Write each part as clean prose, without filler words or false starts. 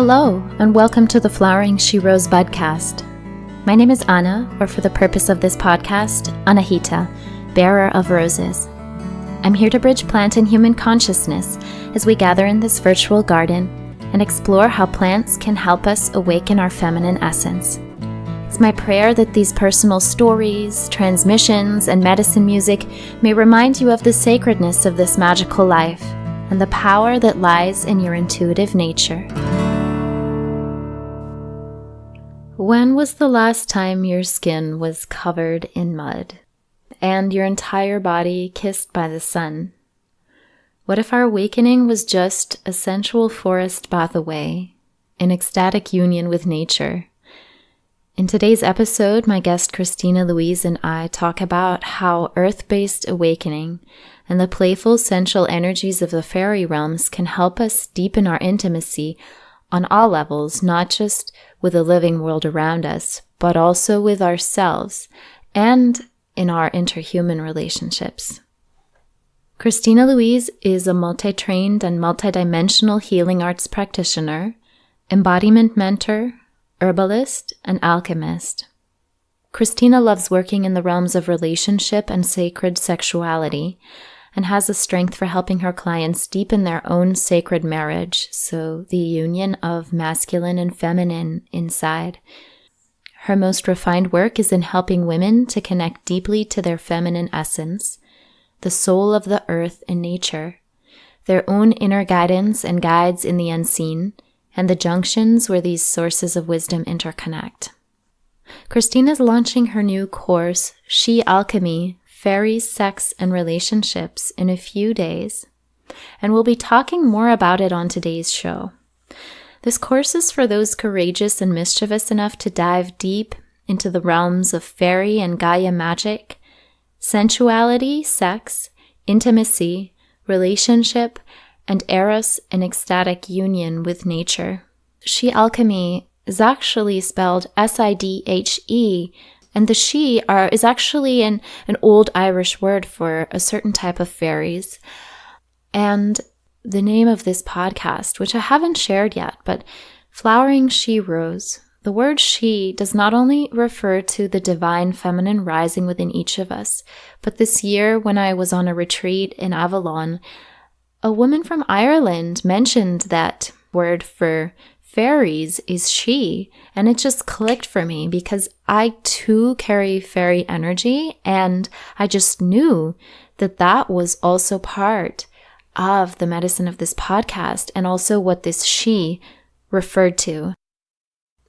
Hello, and welcome to the Flowering She Rose Budcast. My name is Anna, or for the purpose of this podcast, Anahita, bearer of roses. I'm here to bridge plant and human consciousness as we gather in this virtual garden and explore how plants can help us awaken our feminine essence. It's my prayer that these personal stories, transmissions, and medicine music may remind you of the sacredness of this magical life and the power that lies in your intuitive nature. When was the last time your skin was covered in mud and your entire body kissed by the sun? What if our awakening was just a sensual forest bath away, an ecstatic union with nature? In today's episode, my guest Christina Louise and I talk about how earth-based awakening and the playful, sensual energies of the fairy realms can help us deepen our intimacy on all levels, not just with the living world around us, but also with ourselves and in our interhuman relationships. Christina Louise is a multi-trained and multidimensional healing arts practitioner, embodiment mentor, herbalist, and alchemist. Christina loves working in the realms of relationship and sacred sexuality and has a strength for helping her clients deepen their own sacred marriage, so the union of masculine and feminine inside. Her most refined work is in helping women to connect deeply to their feminine essence, the soul of the earth and nature, their own inner guidance and guides in the unseen, and the junctions where these sources of wisdom interconnect. Christina's launching her new course, She Alchemy, Faeries, Sex, and Relationships, in a few days, and we'll be talking more about it on today's show. This course is for those courageous and mischievous enough to dive deep into the realms of fairy and Gaia magic, sensuality, sex, intimacy, relationship, and Eros and ecstatic union with nature. She Alchemy is actually spelled S-I-D-H-E, and the she is actually an old Irish word for a certain type of fairies. And the name of this podcast, which I haven't shared yet, but Flowering She Rose, the word she does not only refer to the divine feminine rising within each of us, but this year when I was on a retreat in Avalon, a woman from Ireland mentioned that word for fairies is she, and it just clicked for me because I too carry fairy energy, and I just knew that that was also part of the medicine of this podcast and also what this she referred to.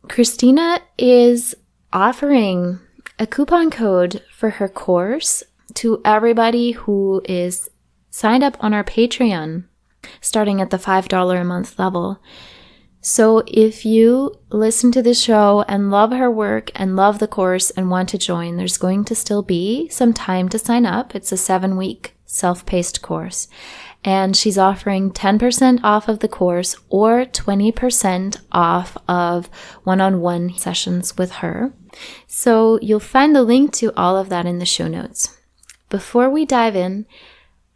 Christina is offering a coupon code for her course to everybody who is signed up on our Patreon, starting at the $5 a month level. So if you listen to the show and love her work and love the course and want to join, there's going to still be some time to sign up. It's a 7-week self-paced course. And she's offering 10% off of the course or 20% off of one-on-one sessions with her. So you'll find the link to all of that in the show notes. Before we dive in,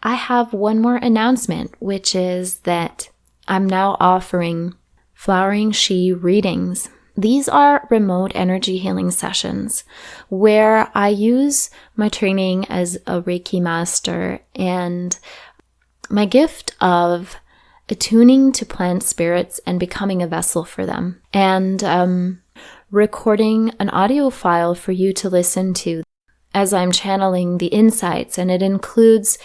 I have one more announcement, which is that I'm now offering Flowering She readings. These are remote energy healing sessions where I use my training as a Reiki master and my gift of attuning to plant spirits and becoming a vessel for them, and recording an audio file for you to listen to as I'm channeling the insights, and it includes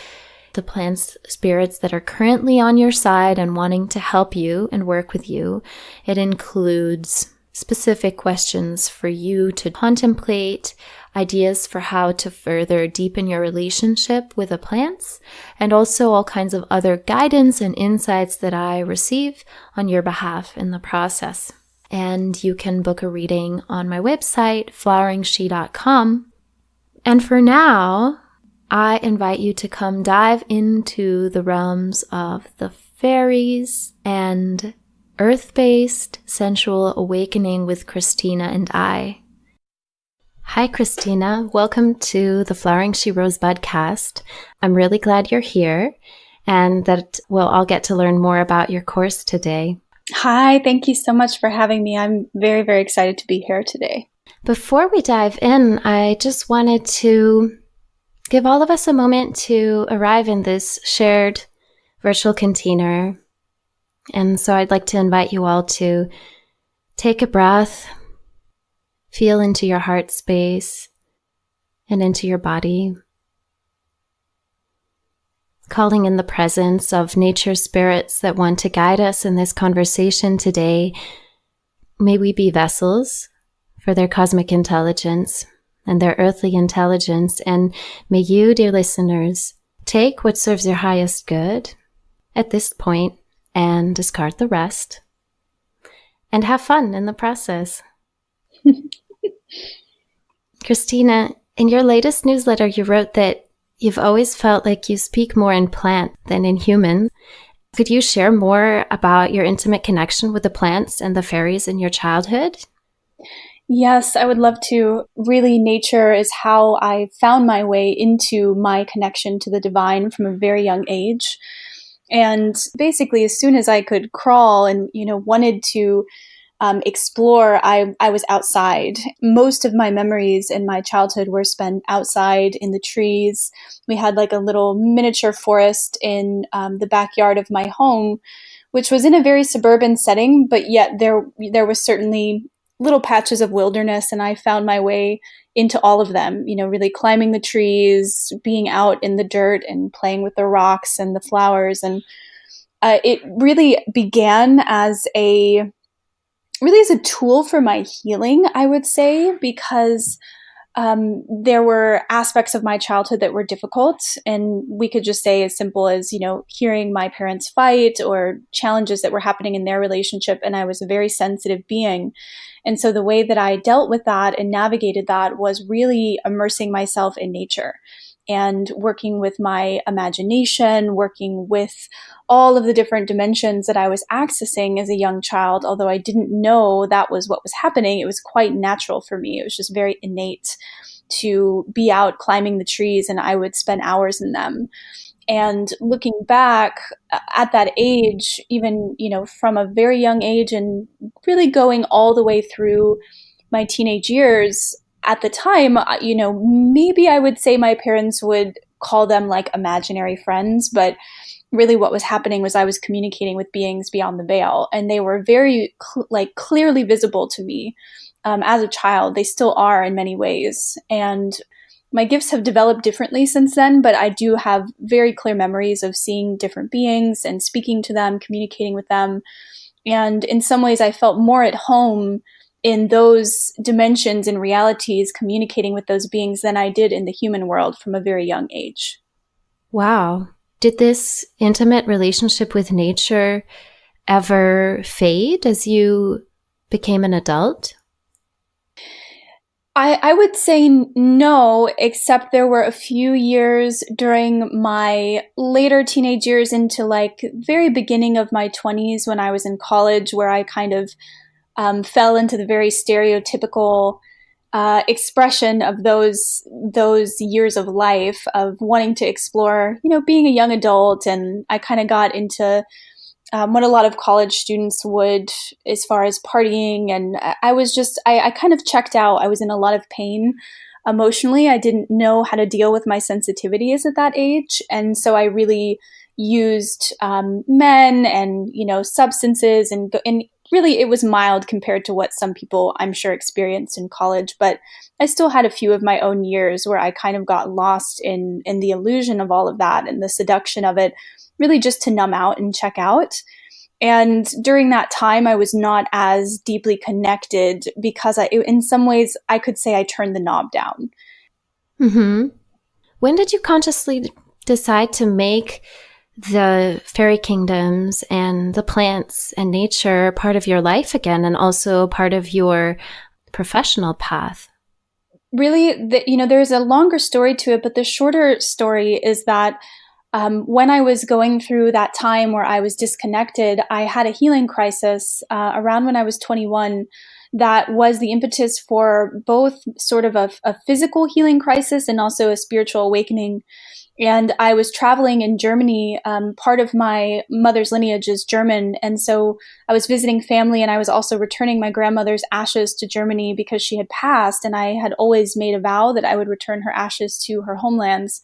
the plant spirits that are currently on your side and wanting to help you and work with you. It includes specific questions for you to contemplate, ideas for how to further deepen your relationship with the plants, and also all kinds of other guidance and insights that I receive on your behalf in the process. And you can book a reading on my website, floweringshe.com. And for now, I invite you to come dive into the realms of the fairies and earth-based sensual awakening with Christina and I. Hi, Christina. Welcome to the Flowering She Rose Budcast. I'm really glad you're here and that we'll all get to learn more about your course today. Hi, thank you so much for having me. I'm very, very excited to be here today. Before we dive in, I just wanted to give all of us a moment to arrive in this shared virtual container. And so I'd like to invite you all to take a breath, feel into your heart space and into your body, calling in the presence of nature spirits that want to guide us in this conversation today. May we be vessels for their cosmic intelligence and their earthly intelligence, and may you, dear listeners, take what serves your highest good at this point and discard the rest and have fun in the process. Christina, in your latest newsletter, you wrote that you've always felt like you speak more in plant than in human. Could you share more about your intimate connection with the plants and the fairies in your childhood? Yes, I would love to. Really, nature is how I found my way into my connection to the divine from a very young age. And basically, as soon as I could crawl and, wanted to explore, I was outside. Most of my memories in my childhood were spent outside in the trees. We had like a little miniature forest in the backyard of my home, which was in a very suburban setting, but yet there was certainly little patches of wilderness, and I found my way into all of them, really climbing the trees, being out in the dirt and playing with the rocks and the flowers. And it really began as a tool for my healing, I would say, because there were aspects of my childhood that were difficult. And we could just say as simple as, hearing my parents fight or challenges that were happening in their relationship. And I was a very sensitive being. And so the way that I dealt with that and navigated that was really immersing myself in nature and working with my imagination, working with all of the different dimensions that I was accessing as a young child. Although I didn't know that was what was happening, it was quite natural for me. It was just very innate to be out climbing the trees, and I would spend hours in them. And looking back at that age, even, from a very young age and really going all the way through my teenage years, at the time, maybe I would say my parents would call them like imaginary friends, but really what was happening was I was communicating with beings beyond the veil, and they were very clearly visible to me as a child. They still are in many ways. And my gifts have developed differently since then, but I do have very clear memories of seeing different beings and speaking to them, communicating with them. And in some ways, I felt more at home in those dimensions and realities, communicating with those beings, than I did in the human world from a very young age. Wow. Did this intimate relationship with nature ever fade as you became an adult? I would say no, except there were a few years during my later teenage years into like very beginning of my 20s when I was in college, where I kind of fell into the very stereotypical expression of those years of life of wanting to explore, being a young adult. And I kind of got into what a lot of college students would, as far as partying. And I kind of checked out. I was in a lot of pain emotionally. I didn't know how to deal with my sensitivities at that age. And so I really used men and, substances, and really it was mild compared to what some people I'm sure experienced in college. But I still had a few of my own years where I kind of got lost in the illusion of all of that and the seduction of it, really just to numb out and check out. And during that time, I was not as deeply connected because in some ways, I could say I turned the knob down. Mm-hmm. When did you consciously decide to make the fairy kingdoms and the plants and nature part of your life again, and also part of your professional path? Really, there's a longer story to it, but the shorter story is that when I was going through that time where I was disconnected, I had a healing crisis around when I was 21 that was the impetus for both sort of a physical healing crisis and also a spiritual awakening. And I was traveling in Germany. Part of my mother's lineage is German. And so I was visiting family, and I was also returning my grandmother's ashes to Germany because she had passed. And I had always made a vow that I would return her ashes to her homelands.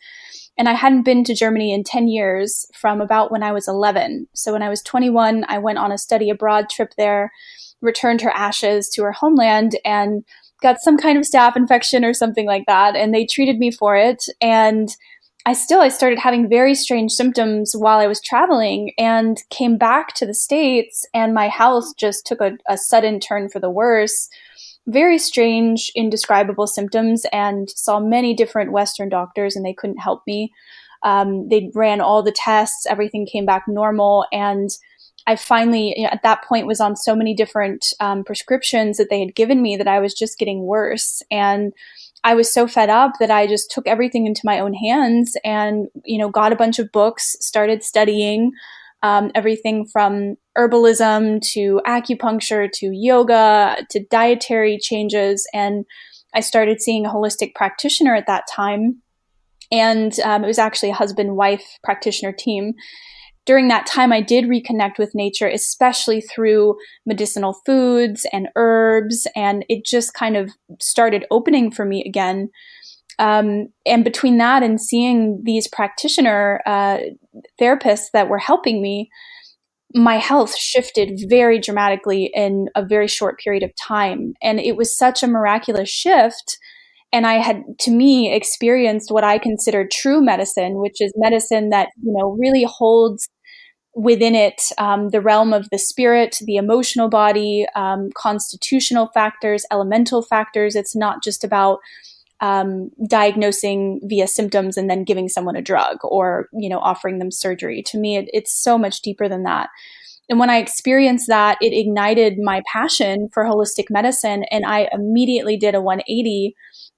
And I hadn't been to Germany in 10 years from about when I was 11. So when I was 21, I went on a study abroad trip there, returned her ashes to her homeland, and got some kind of staph infection or something like that. And they treated me for it. And I started having very strange symptoms while I was traveling, and came back to the States, and my health just took a sudden turn for the worse. Very strange, indescribable symptoms, and saw many different Western doctors, and they couldn't help me. They ran all the tests, everything came back normal. And I finally, at that point, was on so many different prescriptions that they had given me that I was just getting worse. And I was so fed up that I just took everything into my own hands and, got a bunch of books, started studying everything from herbalism to acupuncture to yoga to dietary changes. And I started seeing a holistic practitioner at that time. And it was actually a husband-wife practitioner team. During that time, I did reconnect with nature, especially through medicinal foods and herbs, and it just kind of started opening for me again. And between that and seeing these practitioner therapists that were helping me, my health shifted very dramatically in a very short period of time. And it was such a miraculous shift. And I had, to me, experienced what I consider true medicine, which is medicine that, really holds within it the realm of the spirit, the emotional body, constitutional factors, elemental factors. It's not just about diagnosing via symptoms and then giving someone a drug or, offering them surgery. To me, it's so much deeper than that. And when I experienced that, it ignited my passion for holistic medicine. And I immediately did a 180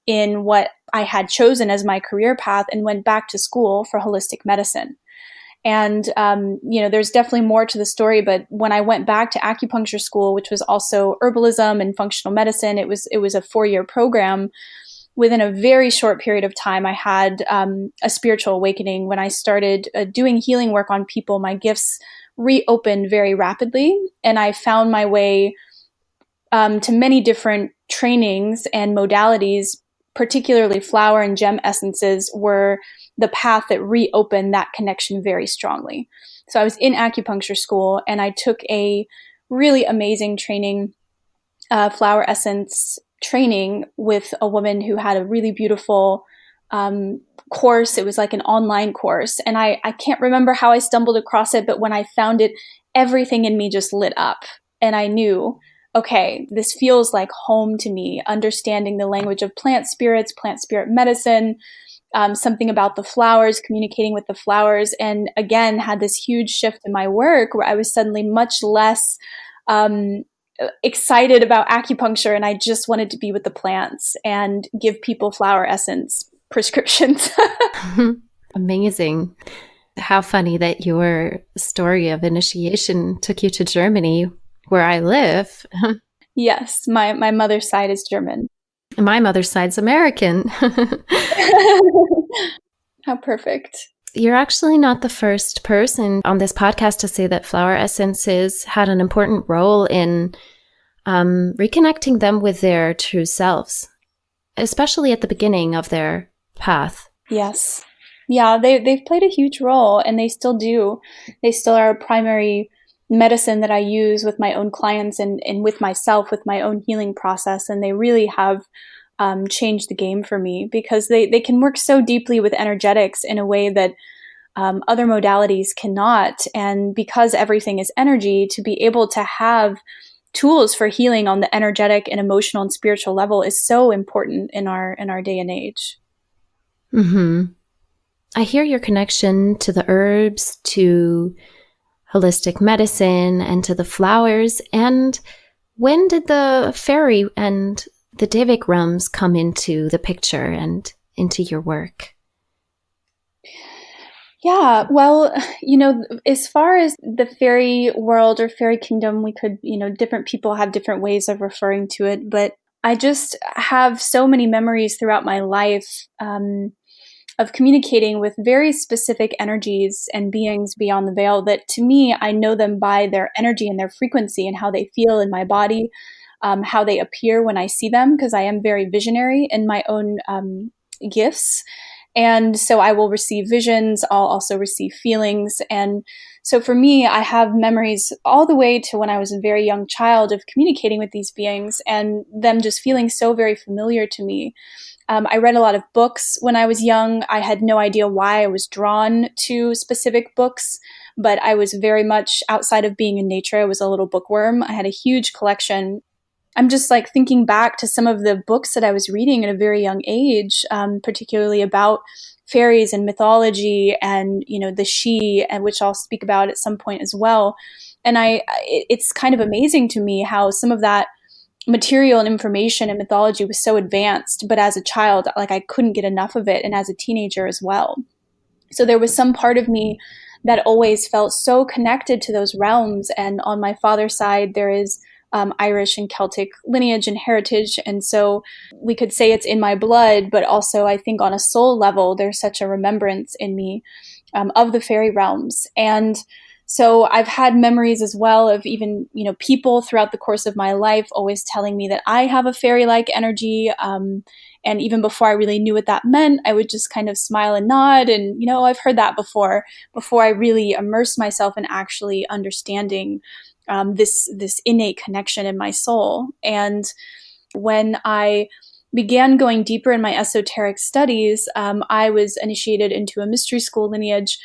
in what I had chosen as my career path and went back to school for holistic medicine. And, there's definitely more to the story, but when I went back to acupuncture school, which was also herbalism and functional medicine, it was a 4-year program. Within a very short period of time, I had a spiritual awakening. When I started doing healing work on people, my gifts reopened very rapidly, and I found my way to many different trainings and modalities, particularly flower and gem essences were the path that reopened that connection very strongly. So I was in acupuncture school, and I took a really amazing training, flower essence training with a woman who had a really beautiful course. It was like an online course. And I can't remember how I stumbled across it, but when I found it, everything in me just lit up. And I knew, okay, this feels like home to me, understanding the language of plant spirits, plant spirit medicine, something about the flowers, communicating with the flowers. And again, had this huge shift in my work where I was suddenly much less excited about acupuncture, and I just wanted to be with the plants and give people flower essence prescriptions. Amazing. How funny that your story of initiation took you to Germany, where I live. Yes, my mother's side is German. My mother's side's American. How perfect. You're actually not the first person on this podcast to say that flower essences had an important role in reconnecting them with their true selves, especially at the beginning of their path. Yes. Yeah, they've played a huge role, and they still do. They still are a primary medicine that I use with my own clients and with myself, with my own healing process. And they really have changed the game for me, because they can work so deeply with energetics in a way that other modalities cannot. And because everything is energy, to be able to have tools for healing on the energetic and emotional and spiritual level is so important in our day and age. Mm-hmm. I hear your connection to the herbs, to holistic medicine, and to the flowers. And when did the fairy and the Devic realms come into the picture and into your work? Yeah, well, as far as the fairy world or fairy kingdom, we could, different people have different ways of referring to it, but I just have so many memories throughout my life of communicating with very specific energies and beings beyond the veil that, to me, I know them by their energy and their frequency and how they feel in my body, how they appear when I see them, because I am very visionary in my own gifts. And so I will receive visions. I'll also receive feelings. And so for me, I have memories all the way to when I was a very young child of communicating with these beings and them just feeling so very familiar to me. I read a lot of books when I was young. I had no idea why I was drawn to specific books, but I was very much outside of being in nature. I was a little bookworm. I had a huge collection. I'm just like thinking back to some of the books that I was reading at a very young age, particularly about fairies and mythology and, the she, and which I'll speak about at some point as well. And it's kind of amazing to me how some of that material and information and mythology was so advanced, but as a child, like I couldn't get enough of it, and as a teenager as well. So there was some part of me that always felt so connected to those realms. And on my father's side, there is Irish and Celtic lineage and heritage. And so we could say it's in my blood, but also I think on a soul level, there's such a remembrance in me of the fairy realms. And so I've had memories as well of even, people throughout the course of my life always telling me that I have a fairy-like energy. And even before I really knew what that meant, I would just kind of smile and nod. And, I've heard that before I really immersed myself in actually understanding this innate connection in my soul. And when I began going deeper in my esoteric studies, I was initiated into a mystery school lineage.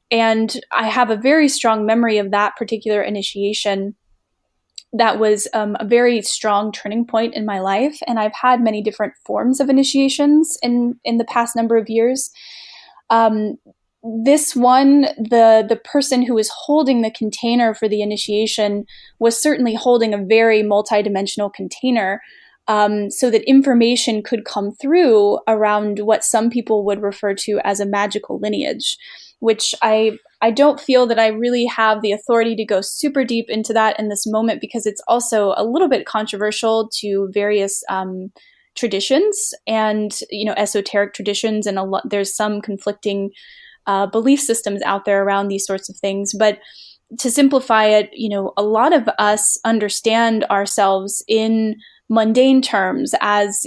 And I have a very strong memory of that particular initiation. That was a very strong turning point in my life. And I've had many different forms of initiations in the past number of years. This one, the person who was holding the container for the initiation was certainly holding a very multidimensional container, so that information could come through around what some people would refer to as a magical lineage, which I don't feel that I really have the authority to go super deep into that in this moment, because it's also a little bit controversial to various traditions and, esoteric traditions. And there's some conflicting belief systems out there around these sorts of things. But to simplify it, a lot of us understand ourselves in mundane terms as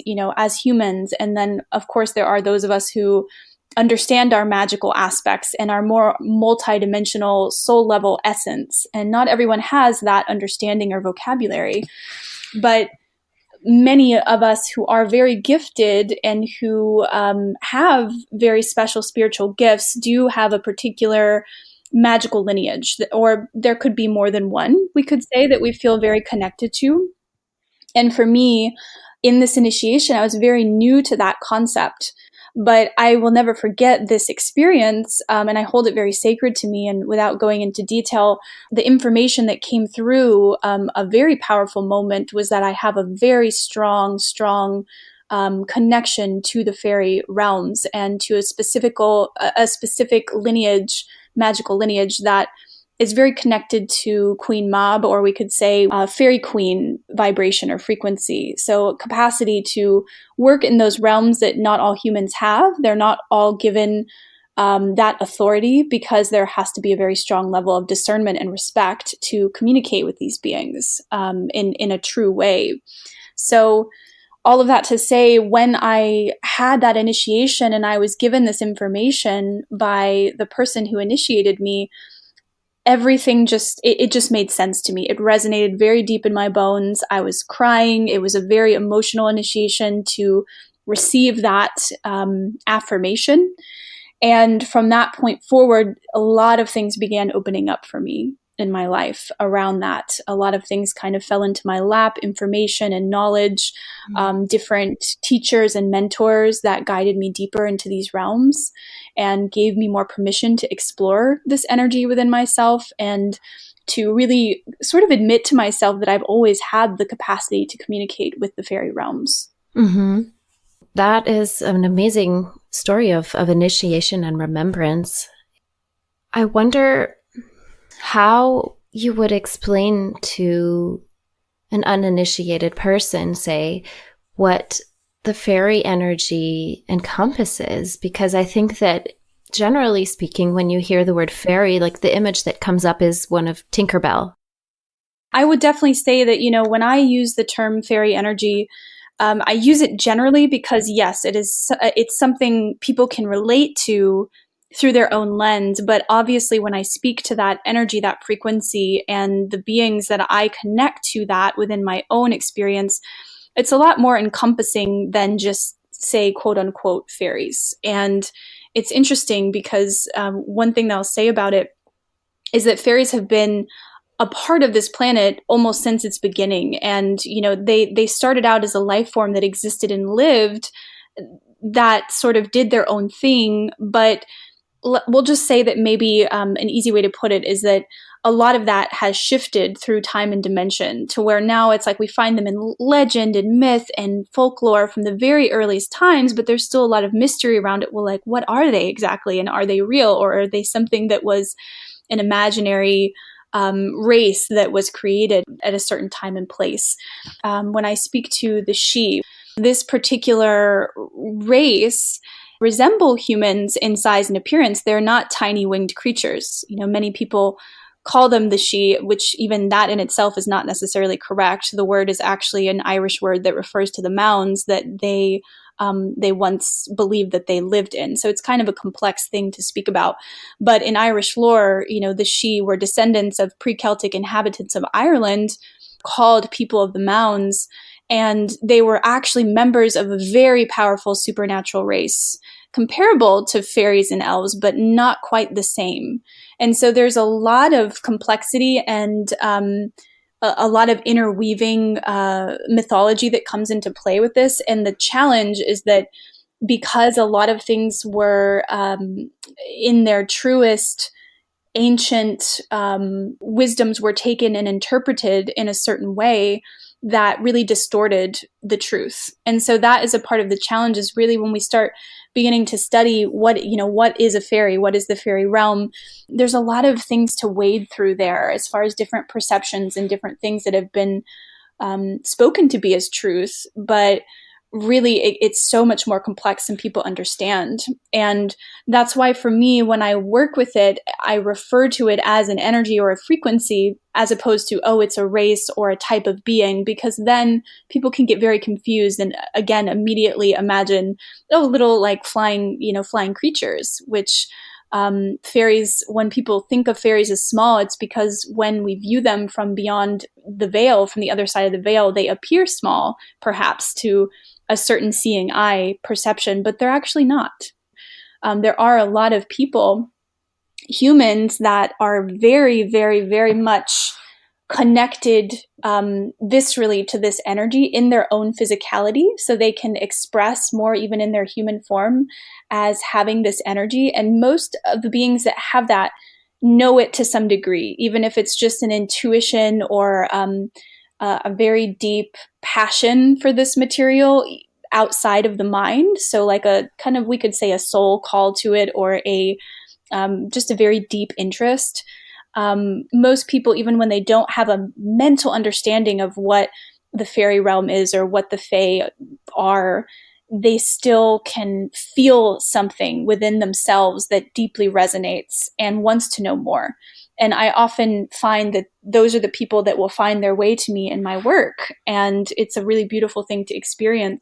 humans. And then, of course, there are those of us who understand our magical aspects and our more multidimensional soul level essence. And not everyone has that understanding or vocabulary. But many of us who are very gifted and who have very special spiritual gifts do have a particular magical lineage, or there could be more than one, we could say, that we feel very connected to. And for me, in this initiation, I was very new to that concept. But I will never forget this experience, and I hold it very sacred to me. And without going into detail, the information that came through, a very powerful moment, was that I have a very strong connection to the fairy realms and to a specific lineage, magical lineage that is very connected to Queen Mab, or we could say fairy queen vibration or frequency. So capacity to work in those realms that not all humans have. They're not all given that authority, because there has to be a very strong level of discernment and respect to communicate with these beings in a true way. So all of that to say, when I had that initiation and I was given this information by the person who initiated me, everything just made sense to me. It resonated very deep in my bones. I was crying. It was a very emotional initiation to receive that affirmation. And from that point forward, a lot of things began opening up for me in my life around that. A lot of things kind of fell into my lap, information and knowledge, different teachers and mentors that guided me deeper into these realms and gave me more permission to explore this energy within myself and to really sort of admit to myself that I've always had the capacity to communicate with the fairy realms. Mm-hmm. That is an amazing story of initiation and remembrance. I wonder how you would explain to an uninitiated person, say, what the fairy energy encompasses, because I think that generally speaking, when you hear the word fairy, like the image that comes up is one of Tinkerbell. I would definitely say that, when I use the term fairy energy, I use it generally because, yes, it's something people can relate to through their own lens. But obviously, when I speak to that energy, that frequency, and the beings that I connect to that within my own experience, it's a lot more encompassing than just, say, quote unquote, fairies. And it's interesting because one thing that I'll say about it is that fairies have been a part of this planet almost since its beginning. And, they started out as a life form that existed and lived, that sort of did their own thing. But we'll just say that maybe an easy way to put it is that a lot of that has shifted through time and dimension to where now it's like we find them in legend and myth and folklore from the very earliest times, but there's still a lot of mystery around it. Well, like, what are they exactly? And are they real, or are they something that was an imaginary race that was created at a certain time and place? When I speak to the she, this particular race resemble humans in size and appearance. They're not tiny winged creatures. Many people call them the she, which even that in itself is not necessarily correct. The word is actually an Irish word that refers to the mounds that they once believed that they lived in. So it's kind of a complex thing to speak about. But in Irish lore, the she were descendants of pre-Celtic inhabitants of Ireland called people of the mounds. And they were actually members of a very powerful supernatural race, comparable to fairies and elves, but not quite the same. And so there's a lot of complexity and a lot of interweaving mythology that comes into play with this. And the challenge is that because a lot of things were in their truest ancient wisdoms were taken and interpreted in a certain way, that really distorted the truth. And so that is a part of the challenge, is really when we start beginning to study what is a fairy, what is the fairy realm, there's a lot of things to wade through there as far as different perceptions and different things that have been spoken to be as truth. But really, it's so much more complex than people understand. And that's why for me, when I work with it, I refer to it as an energy or a frequency, as opposed to, oh, it's a race or a type of being, because then people can get very confused and, again, immediately imagine, oh, little like flying creatures, which fairies, when people think of fairies as small, it's because when we view them from beyond the veil, from the other side of the veil, they appear small, perhaps to a certain seeing eye perception, but they're actually not. There are a lot of people, humans, that are very, very, very much connected viscerally to this energy in their own physicality, so they can express more even in their human form as having this energy. And most of the beings that have that know it to some degree, even if it's just an intuition or a very deep passion for this material outside of the mind. So like a kind of, we could say, a soul call to it, or a just a very deep interest. Most people, even when they don't have a mental understanding of what the fairy realm is or what the fae are, they still can feel something within themselves that deeply resonates and wants to know more. And I often find that those are the people that will find their way to me in my work. And it's a really beautiful thing to experience,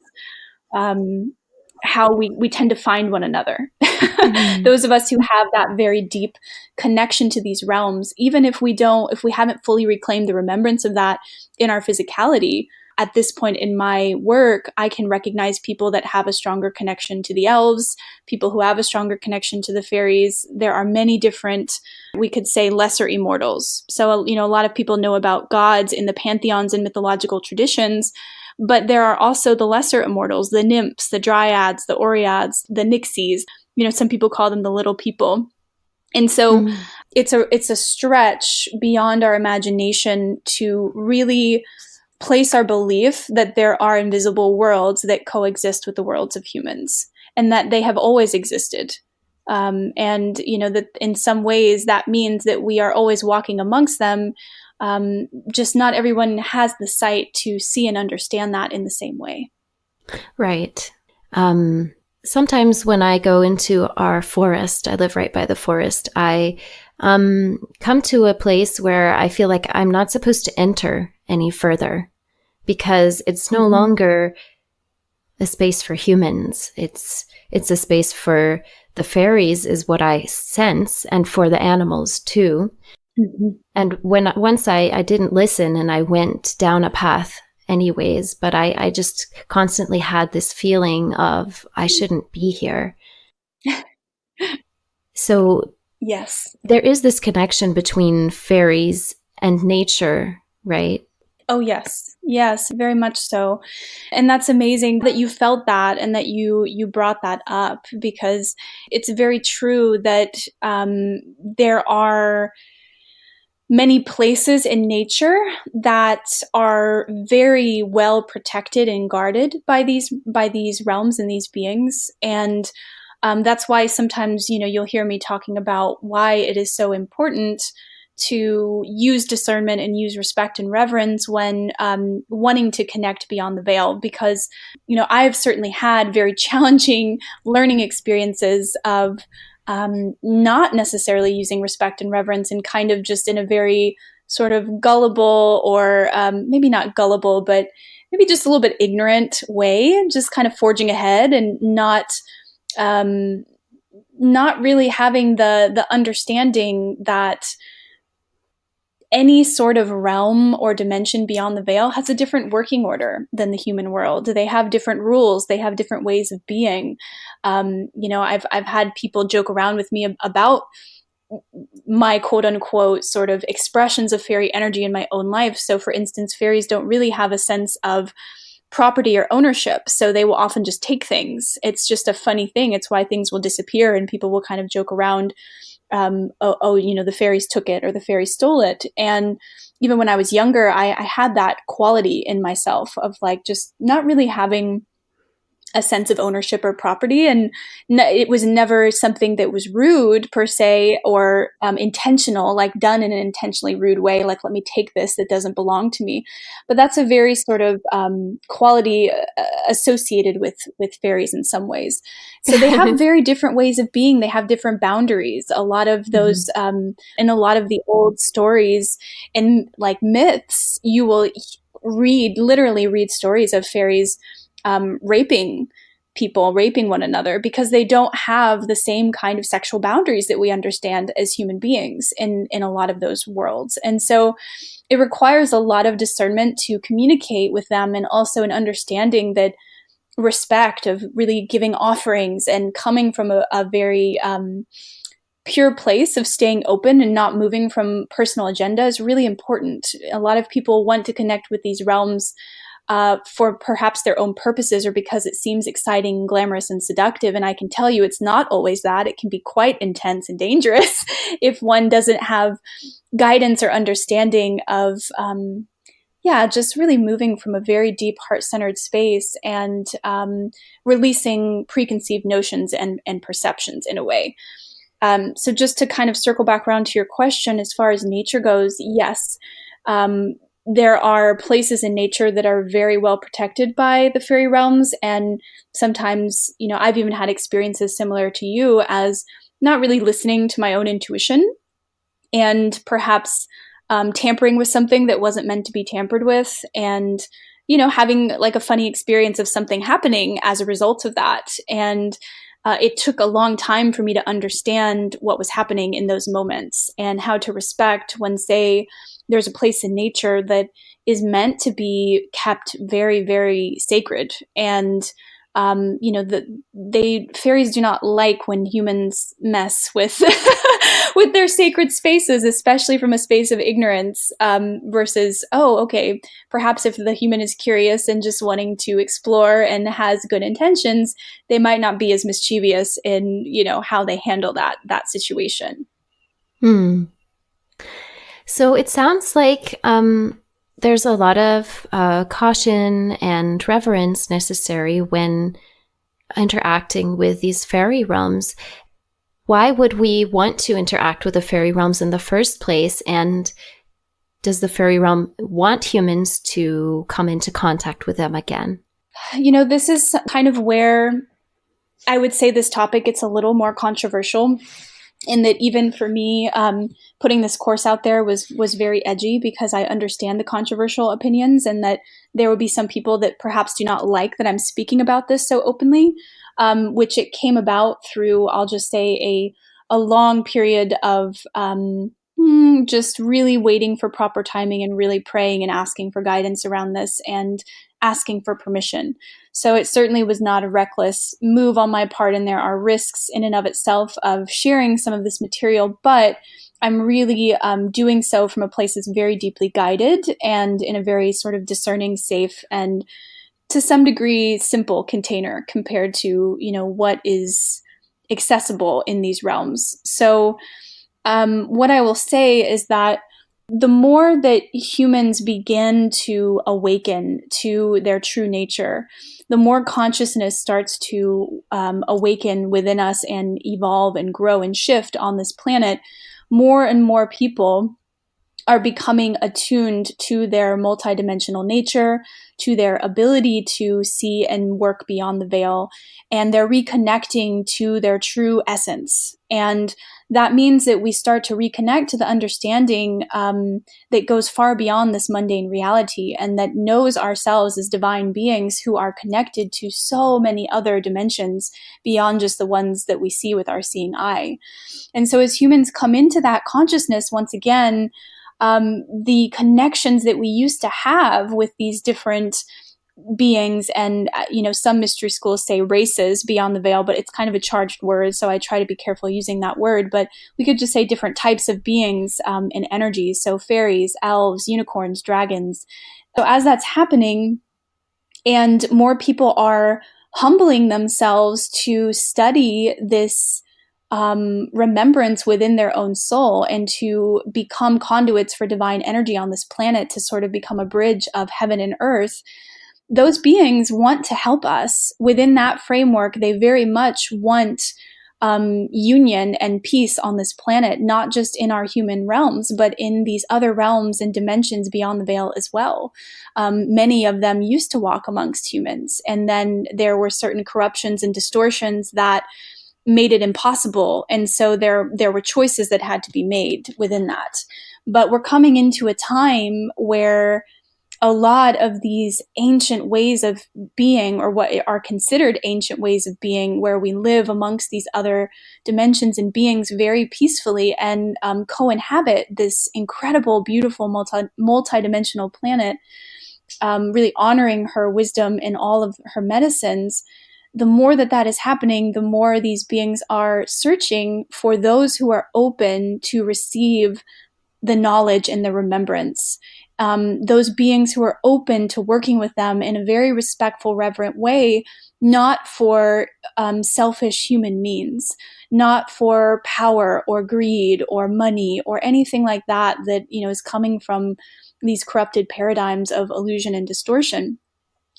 how we tend to find one another. Mm-hmm. Those of us who have that very deep connection to these realms, even if we haven't fully reclaimed the remembrance of that in our physicality, at this point in my work, I can recognize people that have a stronger connection to the elves, people who have a stronger connection to the fairies. There are many different, we could say, lesser immortals. So, a lot of people know about gods in the pantheons and mythological traditions, but there are also the lesser immortals, the nymphs, the dryads, the oreads, the nixies. Some people call them the little people. And so it's a stretch beyond our imagination to really place our belief that there are invisible worlds that coexist with the worlds of humans, and that they have always existed. And, that in some ways that means that we are always walking amongst them. Just not everyone has the sight to see and understand that in the same way. Right. Sometimes when I go into our forest, I live right by the forest, I come to a place where I feel like I'm not supposed to enter any further because it's no longer a space for humans. It's a space for the fairies, is what I sense, and for the animals too. And once I didn't listen and I went down a path anyways, but I just constantly had this feeling of I shouldn't be here. So Yes. there is this connection between fairies and nature, right? Oh, yes. Yes, very much so. And that's amazing that you felt that and that you brought that up, because it's very true that there are many places in nature that are very well protected and guarded by these realms and these beings. And that's why sometimes, you'll hear me talking about why it is so important to use discernment and use respect and reverence when wanting to connect beyond the veil. Because, I've certainly had very challenging learning experiences of not necessarily using respect and reverence, and kind of just in a very sort of gullible, or maybe not gullible, but maybe just a little bit ignorant way, just kind of forging ahead and not really having the understanding that any sort of realm or dimension beyond the veil has a different working order than the human world. They have different rules. They have different ways of being. I've had people joke around with me about my quote unquote sort of expressions of fairy energy in my own life. So, for instance, fairies don't really have a sense of property or ownership, so they will often just take things. It's just a funny thing. It's why things will disappear, and people will kind of joke around, the fairies took it or the fairies stole it. And even when I was younger, I had that quality in myself of like just not really having a sense of ownership or property. And it was never something that was rude per se, or intentional, like done in an intentionally rude way, like let me take this that doesn't belong to me. But that's a very sort of quality associated with fairies in some ways. So they have very different ways of being. They have different boundaries. A lot of those in a lot of the old stories and like myths, you will literally read stories of fairies raping people, raping one another, because they don't have the same kind of sexual boundaries that we understand as human beings in a lot of those worlds. And so it requires a lot of discernment to communicate with them, and also an understanding that respect of really giving offerings and coming from a very pure place of staying open and not moving from personal agenda is really important. A lot of people want to connect with these realms for perhaps their own purposes, or because it seems exciting, glamorous, and seductive. And I can tell you it's not always that. It can be quite intense and dangerous if one doesn't have guidance or understanding of, just really moving from a very deep heart-centered space, and releasing preconceived notions and perceptions in a way. So just to kind of circle back around to your question, as far as nature goes, yes, there are places in nature that are very well protected by the fairy realms. And sometimes, I've even had experiences similar to you, as not really listening to my own intuition, and perhaps tampering with something that wasn't meant to be tampered with, and, having like a funny experience of something happening as a result of that. And it took a long time for me to understand what was happening in those moments, and how to respect when, say, there's a place in nature that is meant to be kept very, very sacred. And, fairies do not like when humans mess with, with their sacred spaces, especially from a space of ignorance, versus, perhaps if the human is curious and just wanting to explore and has good intentions, they might not be as mischievous in, how they handle that situation. So it sounds like there's a lot of caution and reverence necessary when interacting with these fairy realms. Why would we want to interact with the fairy realms in the first place? And does the fairy realm want humans to come into contact with them again? This is kind of where I would say this topic gets a little more controversial, in that even for me, putting this course out there was very edgy, because I understand the controversial opinions, and that there would be some people that perhaps do not like that I'm speaking about this so openly, which it came about through, I'll just say, a long period of just really waiting for proper timing and really praying and asking for guidance around this and asking for permission. So it certainly was not a reckless move on my part, and there are risks in and of itself of sharing some of this material, but I'm really doing so from a place that's very deeply guided and in a very sort of discerning, safe, and to some degree simple container compared to, what is accessible in these realms. So what I will say is that the more that humans begin to awaken to their true nature, the more consciousness starts to awaken within us and evolve and grow and shift on this planet, more and more people are becoming attuned to their multidimensional nature, to their ability to see and work beyond the veil, and they're reconnecting to their true essence. And that means that we start to reconnect to the understanding that goes far beyond this mundane reality, and that knows ourselves as divine beings who are connected to so many other dimensions beyond just the ones that we see with our seeing eye. And so as humans come into that consciousness once again, the connections that we used to have with these different beings, and some mystery schools say races beyond the veil, but it's kind of a charged word, so I try to be careful using that word. But we could just say different types of beings and energies, so fairies, elves, unicorns, dragons. So as that's happening, and more people are humbling themselves to study this remembrance within their own soul, and to become conduits for divine energy on this planet, to sort of become a bridge of heaven and earth, those beings want to help us within that framework. They very much want union and peace on this planet, not just in our human realms, but in these other realms and dimensions beyond the veil as well. Many of them used to walk amongst humans, and then there were certain corruptions and distortions that made it impossible. And so there were choices that had to be made within that. But we're coming into a time where a lot of these ancient ways of being, or what are considered ancient ways of being, where we live amongst these other dimensions and beings very peacefully and co-inhabit this incredible, beautiful, multi-dimensional planet, really honoring her wisdom in all of her medicines. The more that is happening, the more these beings are searching for those who are open to receive the knowledge and the remembrance. Those beings who are open to working with them in a very respectful, reverent way, not for selfish human means, not for power or greed or money or anything like that is coming from these corrupted paradigms of illusion and distortion.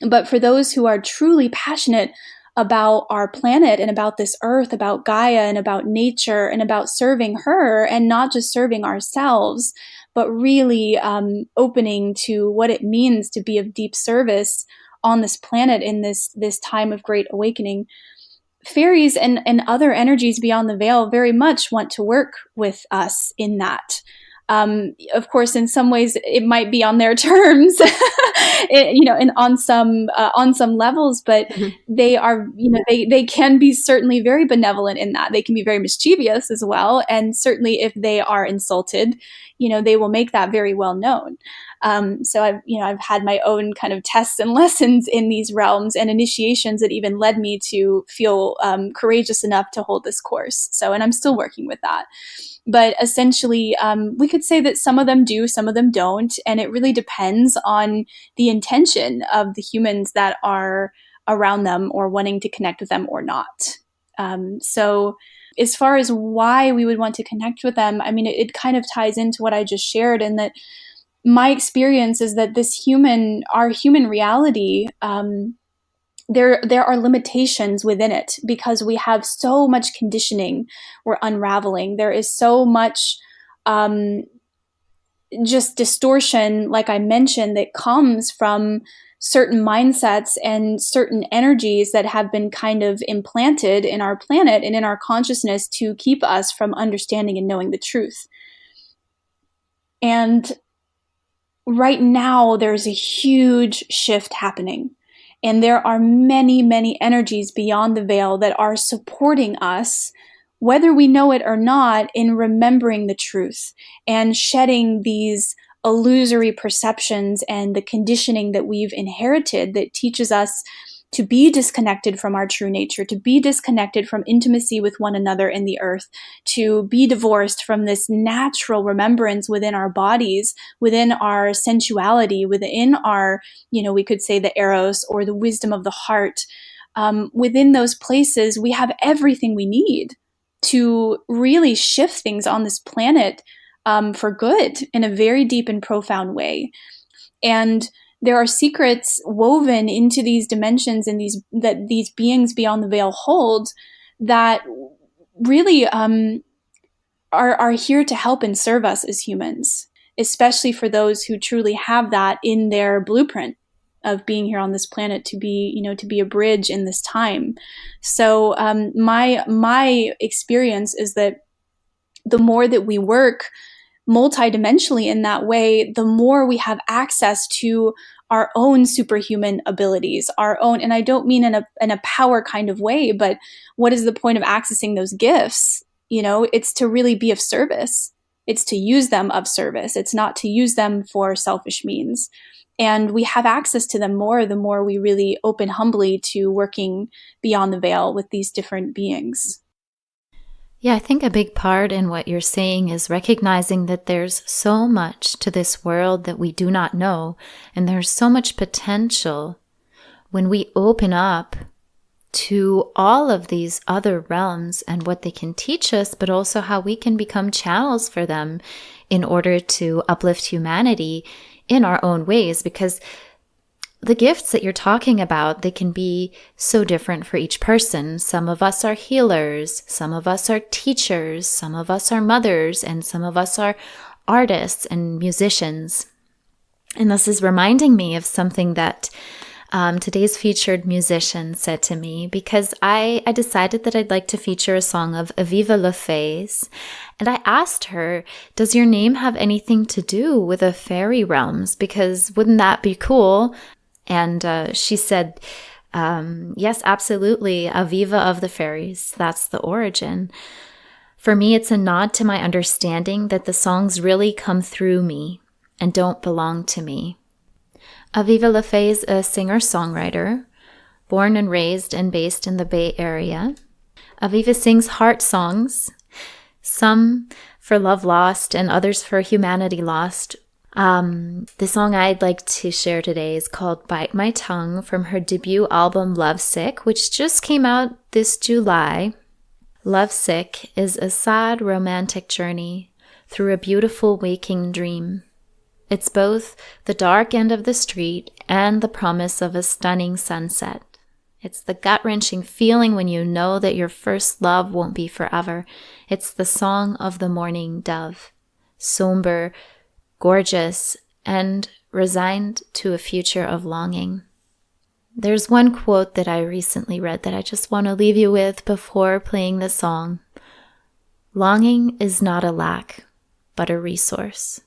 But for those who are truly passionate about our planet and about this earth, about Gaia and about nature and about serving her, and not just serving ourselves, but really opening to what it means to be of deep service on this planet in this time of great awakening. Fairies and other energies beyond the veil very much want to work with us in that. Of course, in some ways, it might be on their terms, and on some levels, but they are, they can be certainly very benevolent in that. They can be very mischievous as well, and certainly if they are insulted, they will make that very well known. So I've had my own kind of tests and lessons in these realms and initiations that even led me to feel courageous enough to hold this course. So, and I'm still working with that. But essentially, we could say that some of them do, some of them don't. And it really depends on the intention of the humans that are around them or wanting to connect with them or not. So as far as why we would want to connect with them, I mean, it kind of ties into what I just shared, in that my experience is that our human reality, there are limitations within it, because we have so much conditioning we're unraveling. There is so much just distortion, like I mentioned, that comes from certain mindsets and certain energies that have been kind of implanted in our planet and in our consciousness to keep us from understanding and knowing the truth. And right now, there's a huge shift happening. And there are many, many energies beyond the veil that are supporting us, whether we know it or not, in remembering the truth and shedding these illusory perceptions and the conditioning that we've inherited that teaches us to be disconnected from our true nature, to be disconnected from intimacy with one another in the earth, to be divorced from this natural remembrance within our bodies, within our sensuality, within our, we could say the Eros or the wisdom of the heart. Within those places, we have everything we need to really shift things on this planet for good in a very deep and profound way. And there are secrets woven into these dimensions and these beings beyond the veil hold that really are here to help and serve us as humans, especially for those who truly have that in their blueprint of being here on this planet to be a bridge in this time. So my experience is that the more that we work multidimensionally in that way, the more we have access to our own superhuman abilities, our own, and I don't mean in a power kind of way, but what is the point of accessing those gifts? It's to really be of service. It's to use them of service. It's not to use them for selfish means. And we have access to them more the more we really open humbly to working beyond the veil with these different beings. Yeah, I think a big part in what you're saying is recognizing that there's so much to this world that we do not know, and there's so much potential when we open up to all of these other realms and what they can teach us, but also how we can become channels for them in order to uplift humanity in our own ways, because the gifts that you're talking about, they can be so different for each person. Some of us are healers, some of us are teachers, some of us are mothers, and some of us are artists and musicians. And this is reminding me of something that today's featured musician said to me, because I decided that I'd like to feature a song of Aviva Faeries. And I asked her, does your name have anything to do with the fairy realms? Because wouldn't that be cool? And she said, yes, absolutely. Aviva of the fairies. That's the origin. For me, it's a nod to my understanding that the songs really come through me and don't belong to me. Aviva Lafay is a singer-songwriter, born and raised and based in the Bay Area. Aviva sings heart songs, some for love lost and others for humanity lost. The song I'd like to share today is called Bite My Tongue from her debut album Lovesick, which just came out this July. Lovesick is a sad romantic journey through a beautiful waking dream. It's both the dark end of the street and the promise of a stunning sunset. It's the gut-wrenching feeling when you know that your first love won't be forever. It's the song of the mourning dove, somber, gorgeous, and resigned to a future of longing. There's one quote that I recently read that I just want to leave you with before playing the song. Longing is not a lack, but a resource.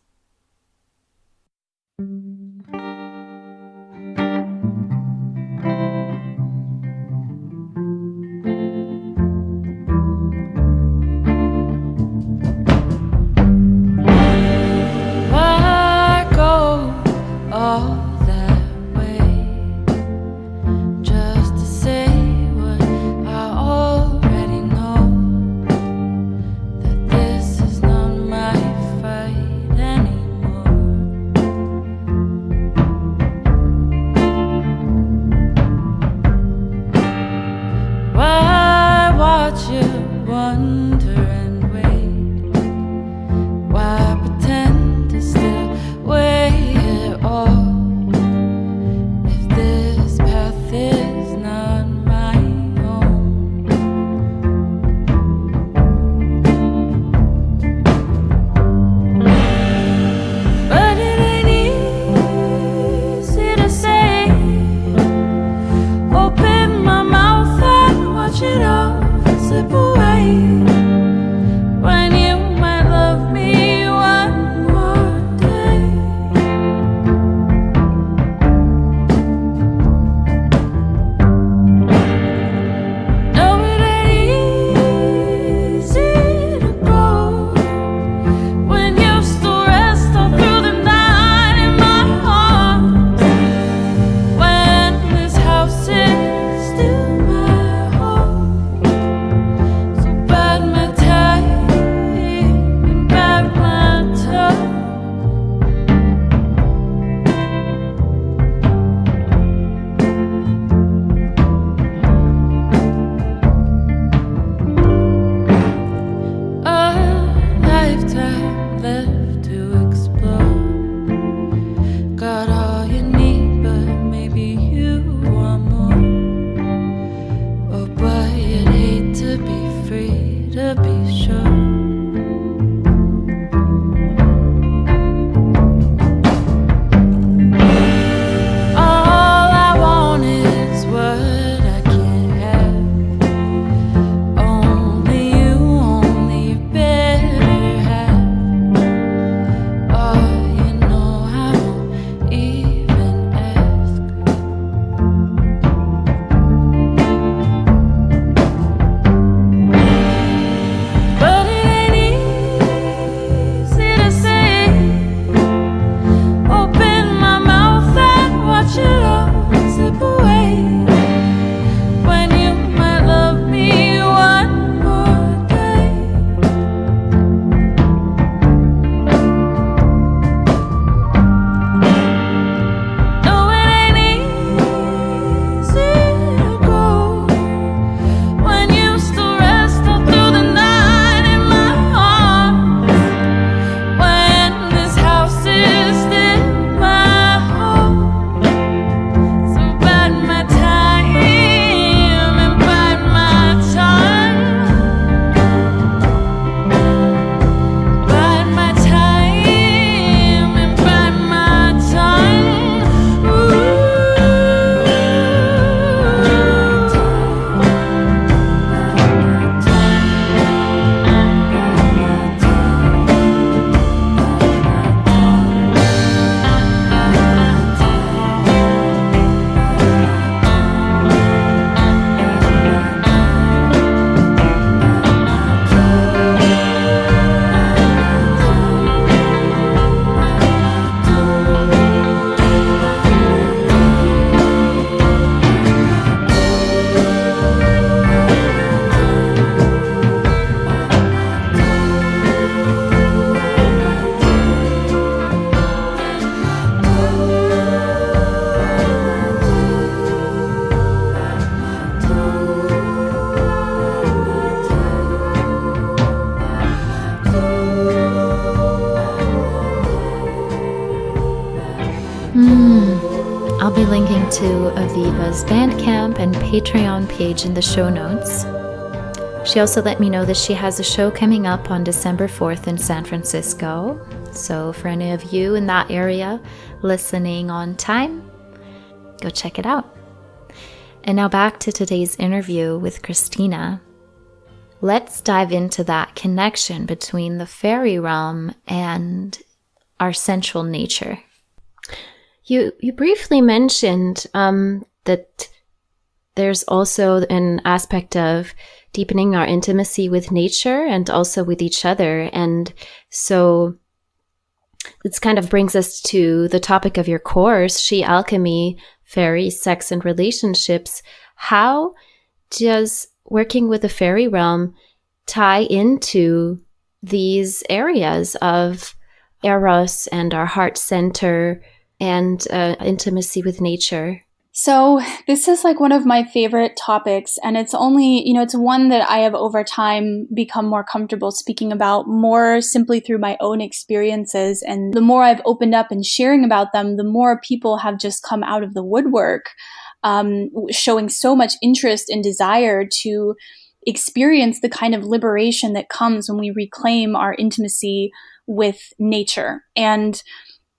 I'll be linking to Aviva's Bandcamp and Patreon page in the show notes. She also let me know that she has a show coming up on December 4th in San Francisco. So for any of you in that area listening on time, go check it out. And now back to today's interview with Christina. Let's dive into that connection between the fairy realm and our sensual nature. You briefly mentioned that there's also an aspect of deepening our intimacy with nature and also with each other. And so this kind of brings us to the topic of your course, She Alchemy, Fairies, Sex, and Relationships. How does working with the fairy realm tie into these areas of Eros and our heart center and intimacy with nature? So this is like one of my favorite topics, and it's only, it's one that I have over time become more comfortable speaking about more simply through my own experiences. And the more I've opened up and sharing about them, the more people have just come out of the woodwork, showing so much interest and desire to experience the kind of liberation that comes when we reclaim our intimacy with nature. And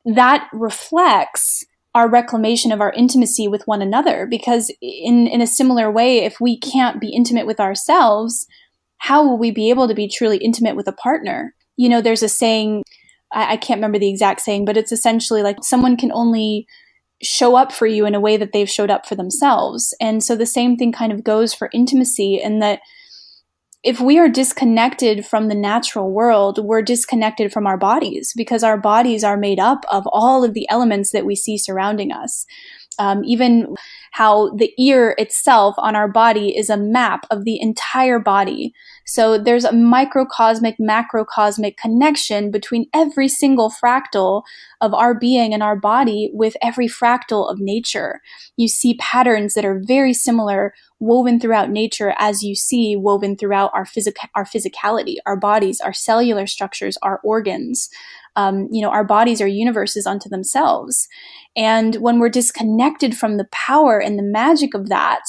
that reflects our reclamation of our intimacy with one another, because in a similar way, if we can't be intimate with ourselves, how will we be able to be truly intimate with a partner? There's a saying, I can't remember the exact saying, but it's essentially like someone can only show up for you in a way that they've showed up for themselves. And so the same thing kind of goes for intimacy, in that if we are disconnected from the natural world, we're disconnected from our bodies, because our bodies are made up of all of the elements that we see surrounding us. Even how the ear itself on our body is a map of the entire body. So there's a microcosmic, macrocosmic connection between every single fractal of our being and our body with every fractal of nature. You see patterns that are very similar woven throughout nature as you see woven throughout our physicality, our bodies, our cellular structures, our organs. Our bodies are universes unto themselves. And when we're disconnected from the power and the magic of that,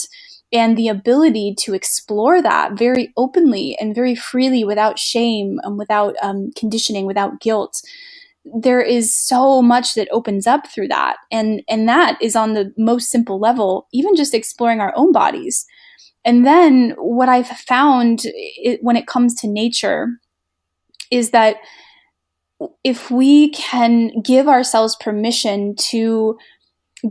and the ability to explore that very openly and very freely, without shame and without conditioning, without guilt, there is so much that opens up through that. And that is on the most simple level, even just exploring our own bodies. And then what I've found when it comes to nature is that if we can give ourselves permission to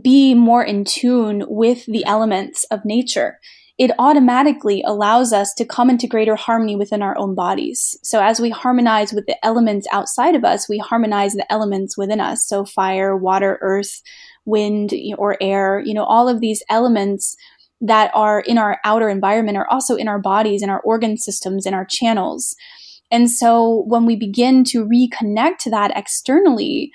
be more in tune with the elements of nature, it automatically allows us to come into greater harmony within our own bodies. So as we harmonize with the elements outside of us, we harmonize the elements within us. So fire, water, earth, wind, or air, all of these elements that are in our outer environment are also in our bodies, in our organ systems, in our channels. And so when we begin to reconnect to that externally,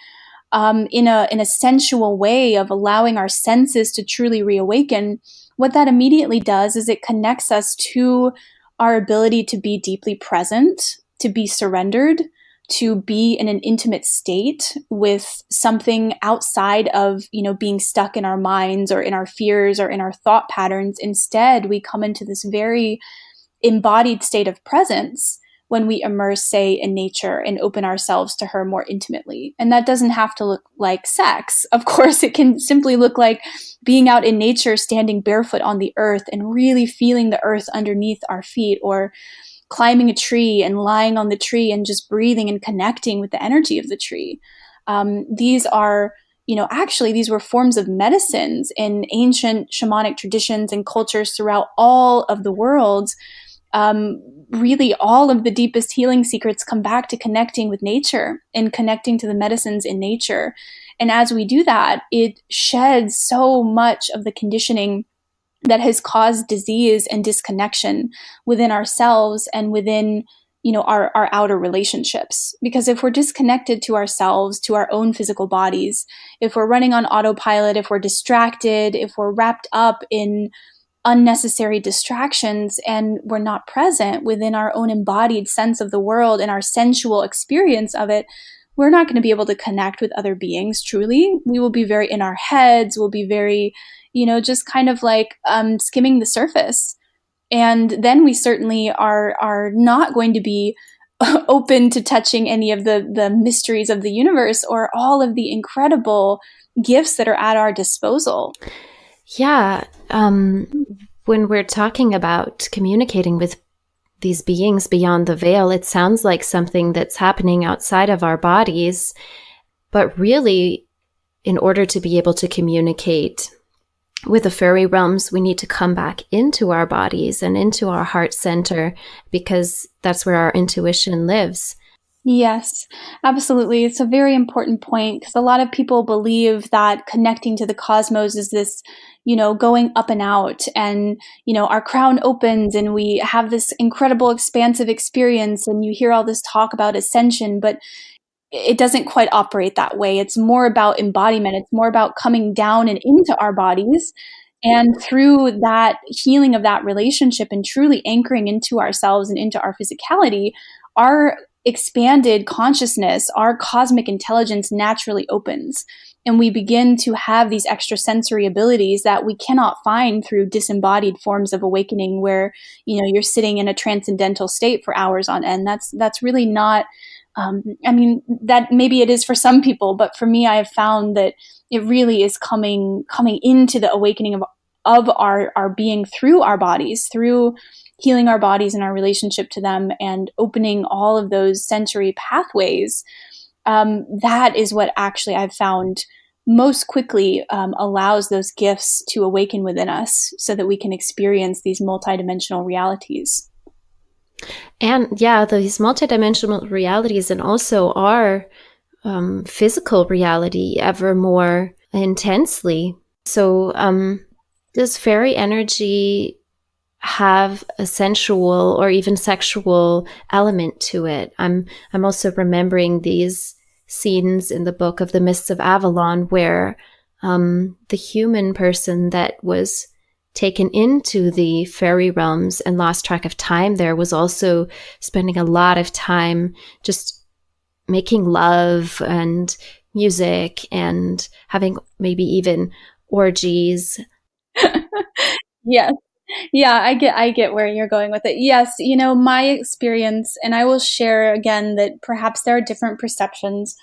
in a sensual way of allowing our senses to truly reawaken, what that immediately does is it connects us to our ability to be deeply present, to be surrendered, to be in an intimate state with something outside of, being stuck in our minds or in our fears or in our thought patterns. Instead, we come into this very embodied state of presence when we immerse, say, in nature and open ourselves to her more intimately. And that doesn't have to look like sex. Of course, it can simply look like being out in nature, standing barefoot on the earth and really feeling the earth underneath our feet, or climbing a tree and lying on the tree and just breathing and connecting with the energy of the tree. These are, actually, these were forms of medicines in ancient shamanic traditions and cultures throughout all of the world. Really, all of the deepest healing secrets come back to connecting with nature and connecting to the medicines in nature. And as we do that, it sheds so much of the conditioning that has caused disease and disconnection within ourselves and within, our outer relationships. Because if we're disconnected to ourselves, to our own physical bodies, if we're running on autopilot, if we're distracted, if we're wrapped up in unnecessary distractions and we're not present within our own embodied sense of the world and our sensual experience of it, we're not going to be able to connect with other beings truly. We will be very in our heads. We'll be very, just kind of like skimming the surface. And then we certainly are not going to be open to touching any of the mysteries of the universe or all of the incredible gifts that are at our disposal. Yeah. When we're talking about communicating with these beings beyond the veil, it sounds like something that's happening outside of our bodies. But really, in order to be able to communicate with the fairy realms, we need to come back into our bodies and into our heart center, because that's where our intuition lives. Yes, absolutely. It's a very important point, because a lot of people believe that connecting to the cosmos is this, going up and out, and, our crown opens and we have this incredible expansive experience, and you hear all this talk about ascension, but it doesn't quite operate that way. It's more about embodiment. It's more about coming down and into our bodies. And through that healing of that relationship and truly anchoring into ourselves and into our physicality, our expanded consciousness, our cosmic intelligence naturally opens. And we begin to have these extrasensory abilities that we cannot find through disembodied forms of awakening, where, you're sitting in a transcendental state for hours on end. That's really not, that maybe it is for some people, but for me, I have found that it really is coming into the awakening of our being through our bodies, through healing our bodies and our relationship to them, and opening all of those sensory pathways. That is what actually I've found most quickly allows those gifts to awaken within us, so that we can experience these multidimensional realities. And yeah, these multidimensional realities, and also our physical reality ever more intensely. So does fairy energy have a sensual or even sexual element to it? I'm also remembering these scenes in the book of the Mists of Avalon, where the human person that was taken into the fairy realms and lost track of time there was also spending a lot of time just making love and music and having maybe even orgies. Yes. Yeah, I get where you're going with it. Yes, my experience, and I will share again that perhaps there are different perceptions,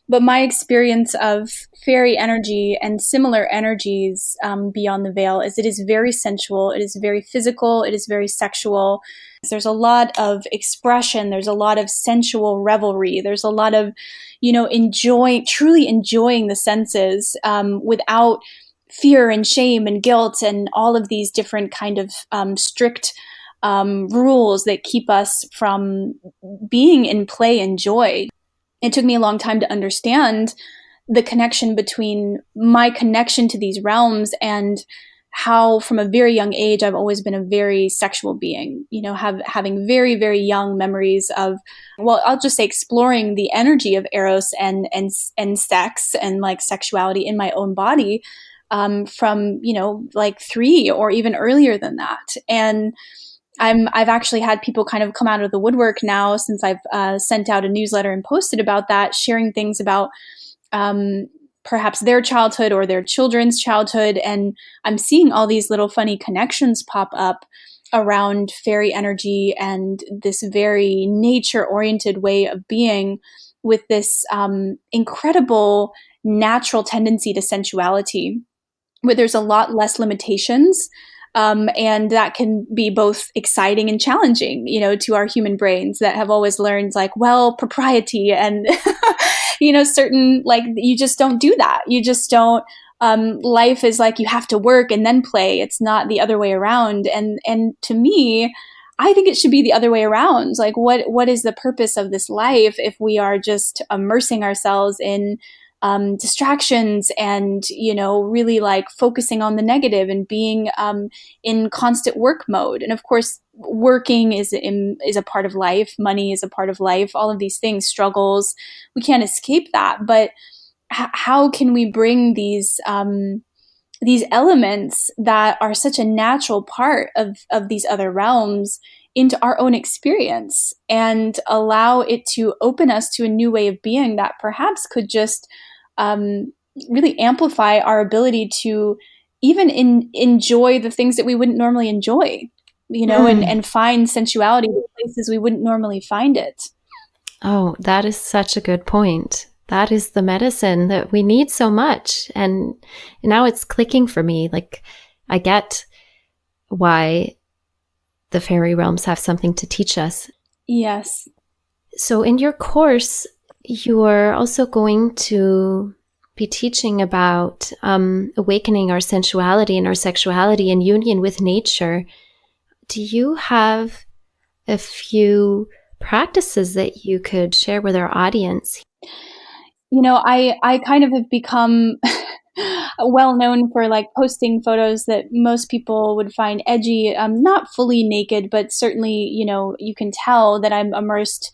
but my experience of fairy energy and similar energies beyond the veil is it is very sensual, it is very physical, it is very sexual. There's a lot of expression, there's a lot of sensual revelry, there's a lot of, truly enjoying the senses without fear and shame and guilt and all of these different kind of strict rules that keep us from being in play and joy. It took me a long time to understand the connection between my connection to these realms and how, from a very young age, I've always been a very sexual being, having very, very young memories of, well, I'll just say exploring the energy of Eros and sex and like sexuality in my own body from, like 3 or even earlier than that. And I've actually had people kind of come out of the woodwork now, since I've sent out a newsletter and posted about that, sharing things about perhaps their childhood or their children's childhood. And I'm seeing all these little funny connections pop up around fairy energy and this very nature-oriented way of being, with this incredible natural tendency to sensuality, where there's a lot less limitations. And that can be both exciting and challenging, to our human brains that have always learned like, well, propriety and, certain, like, you just don't do that. You just don't, life is like, you have to work and then play. It's not the other way around. And to me, I think it should be the other way around. Like, what is the purpose of this life if we are just immersing ourselves in distractions and, really like focusing on the negative and being in constant work mode. And of course, working is a part of life. Money is a part of life. All of these things, struggles, we can't escape that. But how can we bring these elements that are such a natural part of these other realms into our own experience and allow it to open us to a new way of being that perhaps could just really amplify our ability to even enjoy the things that we wouldn't normally enjoy, and find sensuality in places we wouldn't normally find it. Oh, that is such a good point. That is the medicine that we need so much. And now it's clicking for me. Like, I get why the fairy realms have something to teach us. Yes. So in your course, you're also going to be teaching about awakening our sensuality and our sexuality in union with nature. Do you have a few practices that you could share with our audience? I kind of have become well known for like posting photos that most people would find edgy. I'm not fully naked, but certainly, you can tell that I'm immersed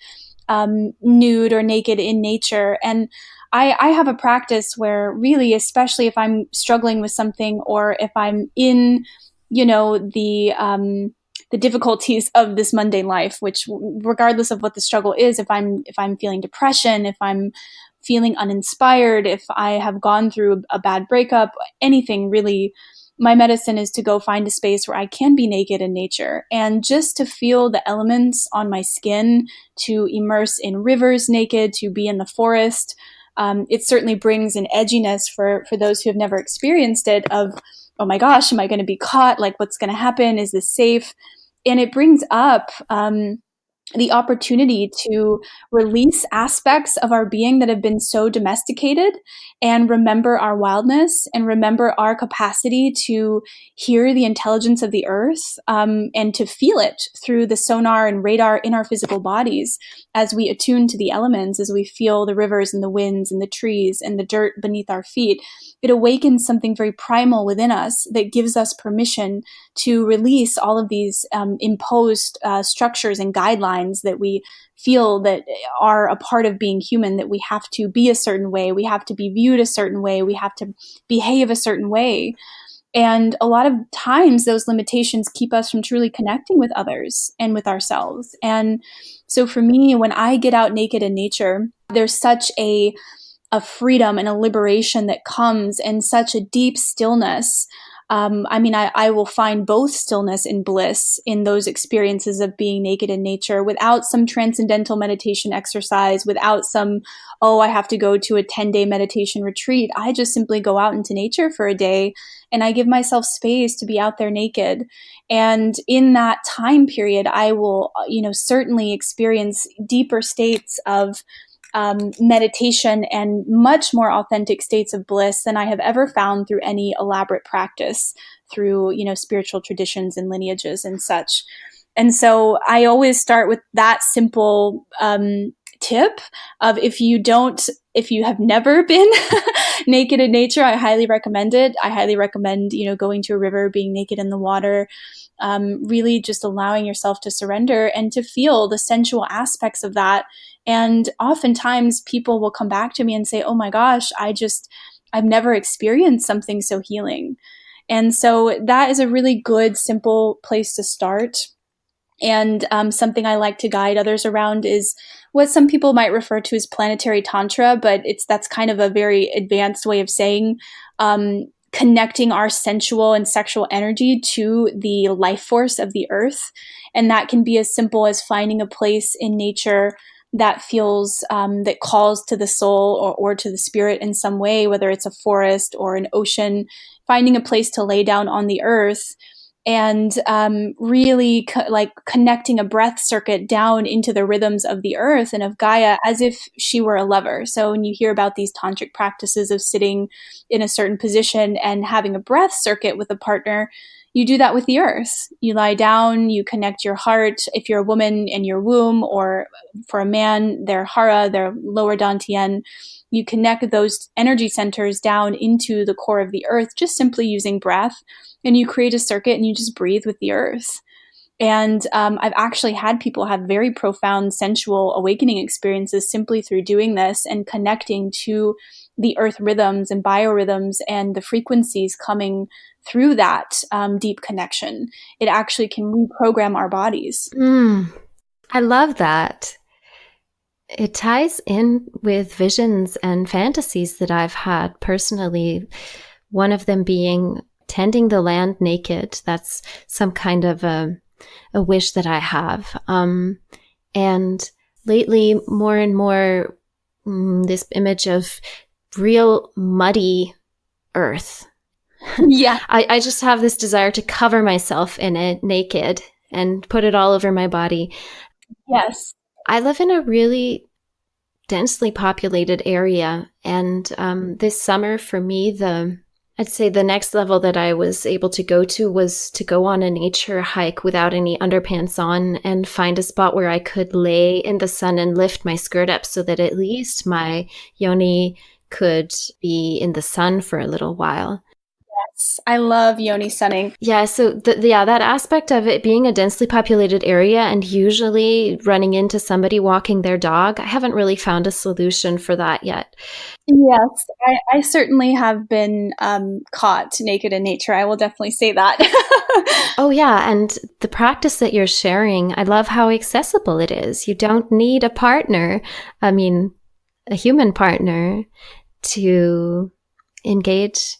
nude or naked in nature. And I have a practice where really, especially if I'm struggling with something or if I'm in, the difficulties of this mundane life, which regardless of what the struggle is, if I'm feeling depression, if I'm feeling uninspired, if I have gone through a bad breakup, anything really, my medicine is to go find a space where I can be naked in nature and just to feel the elements on my skin, to immerse in rivers naked, to be in the forest. It certainly brings an edginess for those who have never experienced it of, oh my gosh, am I going to be caught? Like, what's going to happen? Is this safe? And it brings up the opportunity to release aspects of our being that have been so domesticated and remember our wildness and remember our capacity to hear the intelligence of the earth and to feel it through the sonar and radar in our physical bodies as we attune to the elements, as we feel the rivers and the winds and the trees and the dirt beneath our feet. It awakens something very primal within us that gives us permission to release all of these imposed structures and guidelines that we feel that are a part of being human, that we have to be a certain way, we have to be viewed a certain way, we have to behave a certain way. And a lot of times those limitations keep us from truly connecting with others and with ourselves. And so for me, when I get out naked in nature, there's such a freedom and a liberation that comes and such a deep stillness. I will find both stillness and bliss in those experiences of being naked in nature without some transcendental meditation exercise, without some, I have to go to a 10-day meditation retreat. I just simply go out into nature for a day and I give myself space to be out there naked. And in that time period, I will, certainly experience deeper states of meditation and much more authentic states of bliss than I have ever found through any elaborate practice through, spiritual traditions and lineages and such. And so I always start with that simple tip of if you have never been naked in nature, I highly recommend it. I highly recommend, going to a river, being naked in the water, really just allowing yourself to surrender and to feel the sensual aspects of that. And oftentimes people will come back to me and say, oh my gosh, I've never experienced something so healing. And so that is a really good, simple place to start. And something I like to guide others around is what some people might refer to as planetary tantra, but that's kind of a very advanced way of saying connecting our sensual and sexual energy to the life force of the earth. And that can be as simple as finding a place in nature that feels, that calls to the soul or to the spirit in some way, whether it's a forest or an ocean, finding a place to lay down on the earth and really connecting a breath circuit down into the rhythms of the earth and of Gaia as if she were a lover. So when you hear about these tantric practices of sitting in a certain position and having a breath circuit with a partner, you do that with the earth. You lie down, you connect your heart, if you're a woman, in your womb, or for a man, their hara, their lower dantian. You connect those energy centers down into the core of the earth, just simply using breath. And you create a circuit and you just breathe with the earth. And I've actually had people have very profound sensual awakening experiences simply through doing this and connecting to the earth rhythms and biorhythms and the frequencies coming through that deep connection. It actually can reprogram our bodies. I love that. It ties in with visions and fantasies that I've had personally. One of them being tending the land naked. That's some kind of a wish that I have. And lately, more and more, this image of real muddy earth. Yeah. I just have this desire to cover myself in it naked and put it all over my body. Yes. I live in a really densely populated area. And this summer for me, I'd say the next level that I was able to go to was to go on a nature hike without any underpants on and find a spot where I could lay in the sun and lift my skirt up so that at least my yoni could be in the sun for a little while. Yes, I love yoni sunning. Yeah, so that aspect of it being a densely populated area and usually running into somebody walking their dog, I haven't really found a solution for that yet. Yes, I certainly have been caught naked in nature. I will definitely say that. Oh, yeah. And the practice that you're sharing, I love how accessible it is. You don't need a partner, I mean, a human partner, to engage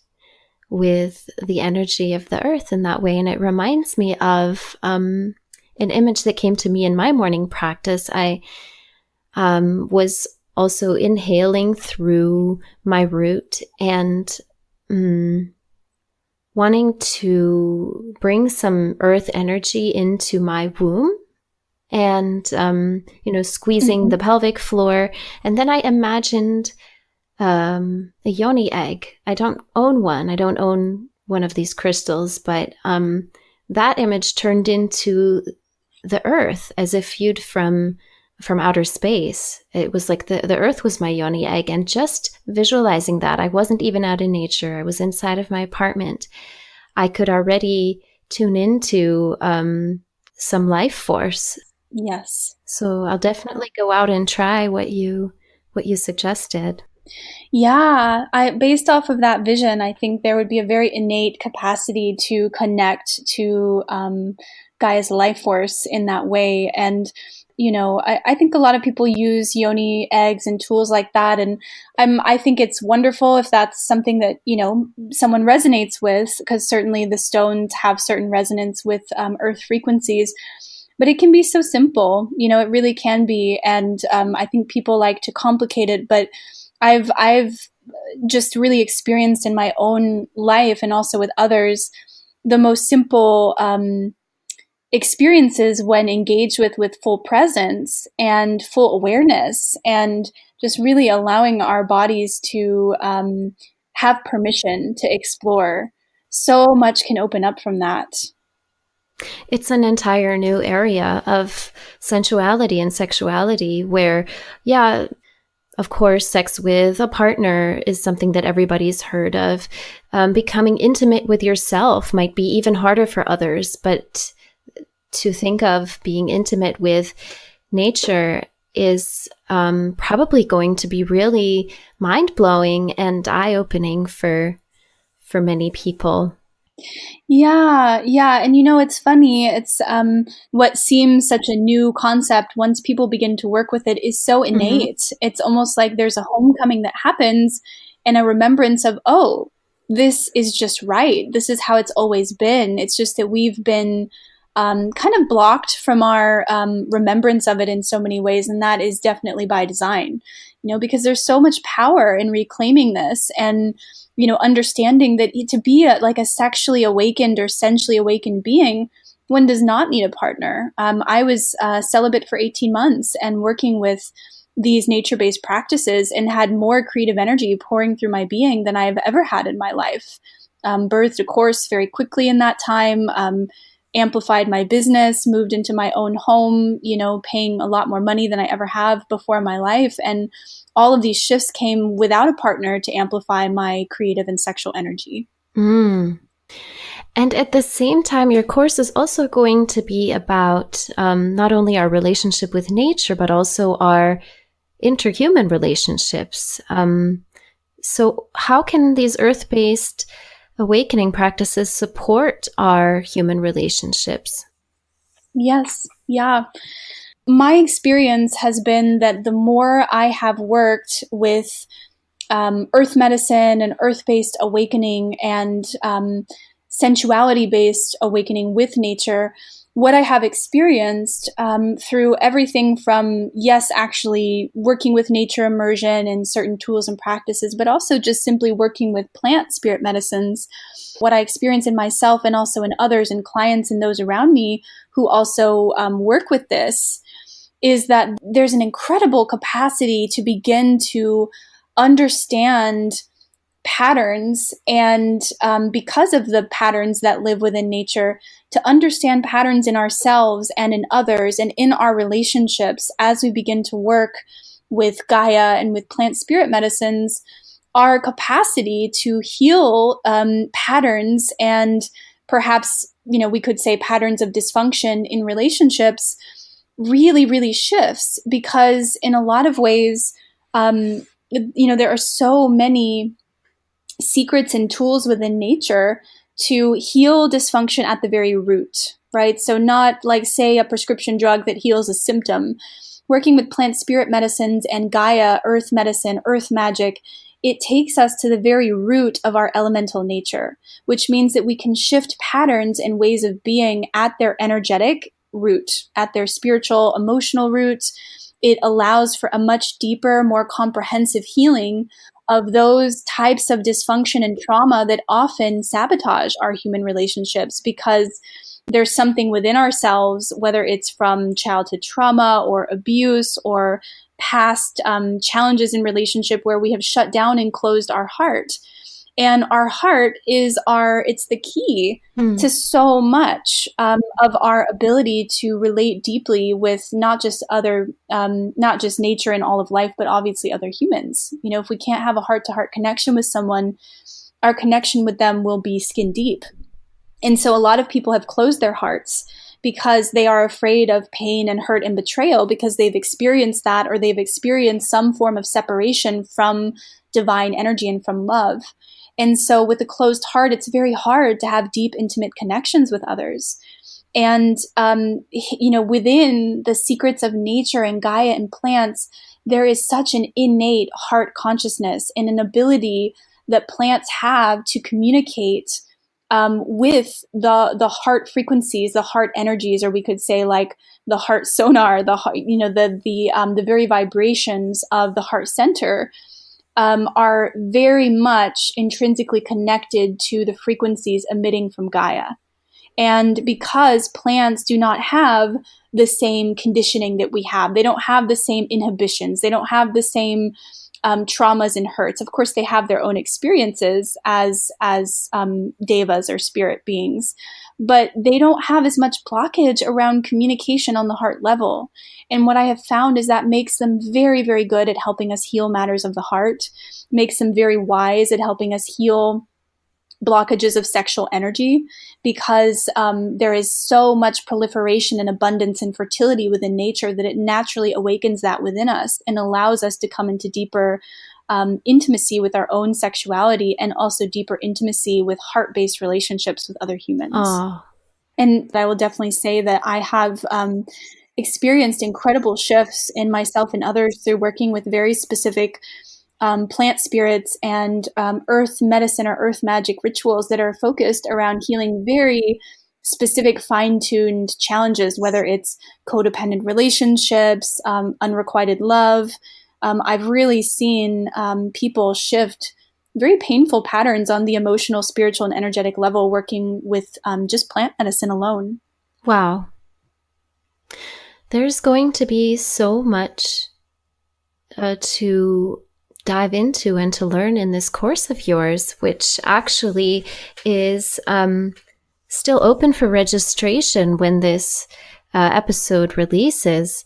with the energy of the earth in that way. And it reminds me of an image that came to me in my morning practice. I was also inhaling through my root and wanting to bring some earth energy into my womb and, squeezing the pelvic floor. And then I imagined a yoni egg. I don't own one. I don't own one of these crystals, but that image turned into the earth as if viewed from outer space. It was like the earth was my yoni egg, and just visualizing that, I wasn't even out in nature. I was inside of my apartment. I could already tune into some life force. Yes. So I'll definitely go out and try what you suggested. Yeah, based off of that vision, I think there would be a very innate capacity to connect to Gaia's life force in that way. And, I think a lot of people use yoni eggs and tools like that. And I think it's wonderful if that's something that, someone resonates with, because certainly the stones have certain resonance with earth frequencies. But it can be so simple, it really can be. And I think people like to complicate it, but I've just really experienced in my own life and also with others the most simple experiences when engaged with full presence and full awareness, and just really allowing our bodies to have permission to explore. So much can open up from that. It's an entire new area of sensuality and sexuality where, yeah, of course, sex with a partner is something that everybody's heard of. Becoming intimate with yourself might be even harder for others, but to think of being intimate with nature is probably going to be really mind-blowing and eye-opening for many people. Yeah. And it's funny. It's what seems such a new concept, once people begin to work with it, is so innate. Mm-hmm. It's almost like there's a homecoming that happens and a remembrance of, oh, this is just right. This is how it's always been. It's just that we've been kind of blocked from our remembrance of it in so many ways. And that is definitely by design, because there's so much power in reclaiming this and, understanding that to be a sexually awakened or sensually awakened being, one does not need a partner. I was celibate for 18 months and working with these nature-based practices and had more creative energy pouring through my being than I've ever had in my life. Birthed a course very quickly in that time, amplified my business, moved into my own home, paying a lot more money than I ever have before in my life. And all of these shifts came without a partner to amplify my creative and sexual energy. And at the same time, your course is also going to be about not only our relationship with nature, but also our interhuman relationships. So how can these earth-based awakening practices support our human relationships. Yes. Yeah. My experience has been that the more I have worked with earth medicine and earth-based awakening and sensuality-based awakening with nature, what I have experienced through everything from, yes, actually working with nature immersion and certain tools and practices, but also just simply working with plant spirit medicines, what I experience in myself and also in others and clients and those around me who also work with this, is that there's an incredible capacity to begin to understand patterns, and because of the patterns that live within nature, to understand patterns in ourselves and in others and in our relationships as we begin to work with Gaia and with plant spirit medicines. Our capacity to heal patterns and perhaps, we could say patterns of dysfunction in relationships really, really shifts, because in a lot of ways, there are so many secrets and tools within nature to heal dysfunction at the very root, right? So not like, say, a prescription drug that heals a symptom. Working with plant spirit medicines and Gaia, earth medicine, earth magic, it takes us to the very root of our elemental nature, which means that we can shift patterns and ways of being at their energetic root, at their spiritual, emotional root. It allows for a much deeper, more comprehensive healing of those types of dysfunction and trauma that often sabotage our human relationships, because there's something within ourselves, whether it's from childhood trauma or abuse or past challenges in relationship, where we have shut down and closed our heart. And our heart it's the key to so much of our ability to relate deeply with not just nature and all of life, but obviously other humans. If we can't have a heart-to-heart connection with someone, our connection with them will be skin deep. And so a lot of people have closed their hearts because they are afraid of pain and hurt and betrayal, because they've experienced that, or they've experienced some form of separation from divine energy and from love. And so with a closed heart, it's very hard to have deep, intimate connections with others. And, within the secrets of nature and Gaia and plants, there is such an innate heart consciousness and an ability that plants have to communicate with the heart frequencies, the heart energies, or we could say like the heart sonar, the very vibrations of the heart center are very much intrinsically connected to the frequencies emitting from Gaia. And because plants do not have the same conditioning that we have, they don't have the same inhibitions, they don't have the same traumas and hurts. Of course, they have their own experiences as devas or spirit beings, but they don't have as much blockage around communication on the heart level. And what I have found is that makes them very, very good at helping us heal matters of the heart, makes them very wise at helping us heal blockages of sexual energy, because there is so much proliferation and abundance and fertility within nature that it naturally awakens that within us and allows us to come into deeper intimacy with our own sexuality, and also deeper intimacy with heart-based relationships with other humans. Aww. And I will definitely say that I have experienced incredible shifts in myself and others through working with very specific plant spirits and earth medicine or earth magic rituals that are focused around healing very specific fine-tuned challenges, whether it's codependent relationships, unrequited love. I've really seen people shift very painful patterns on the emotional, spiritual, and energetic level working with just plant medicine alone. Wow. There's going to be so much to dive into and to learn in this course of yours, which actually is still open for registration when this episode releases.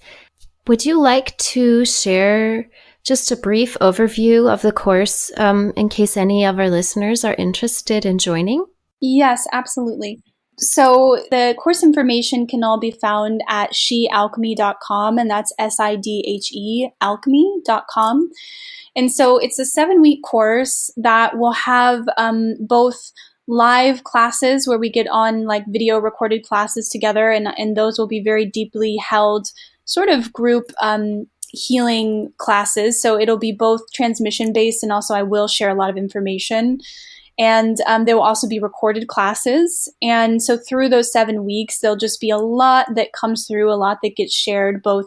Would you like to share just a brief overview of the course in case any of our listeners are interested in joining? Yes, absolutely. So the course information can all be found at shealchemy.com, and that's SIDHE alchemy.com. And so it's a 7-week course that will have both live classes where we get on like video recorded classes together, and those will be very deeply held sort of group healing classes. So it'll be both transmission based, and also I will share a lot of information. And there will also be recorded classes. And so through those 7 weeks, there'll just be a lot that comes through, a lot that gets shared, both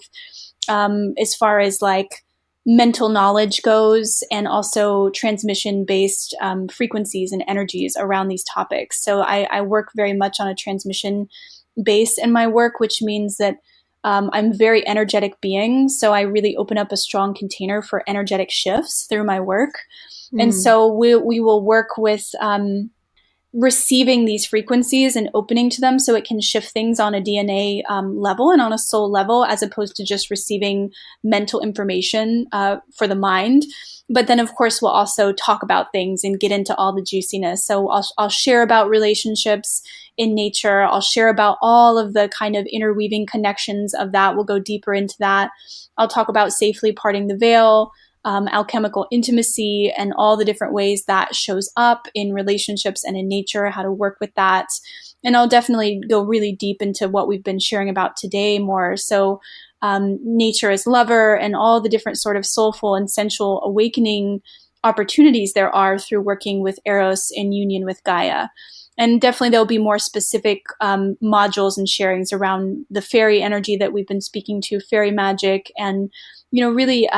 as far as like mental knowledge goes, and also transmission based frequencies and energies around these topics. So I work very much on a transmission base in my work, which means that I'm a very energetic being. So I really open up a strong container for energetic shifts through my work. And so we will work with receiving these frequencies and opening to them so it can shift things on a DNA level and on a soul level, as opposed to just receiving mental information for the mind. But then, of course, we'll also talk about things and get into all the juiciness. So I'll share about relationships in nature. I'll share about all of the kind of interweaving connections of that. We'll go deeper into that. I'll talk about safely parting the veil, alchemical intimacy, and all the different ways that shows up in relationships and in nature, how to work with that. And I'll definitely go really deep into what we've been sharing about today more. So nature as lover, and all the different sort of soulful and sensual awakening opportunities there are through working with Eros in union with Gaia. And definitely there'll be more specific modules and sharings around the fairy energy that we've been speaking to, fairy magic, and, really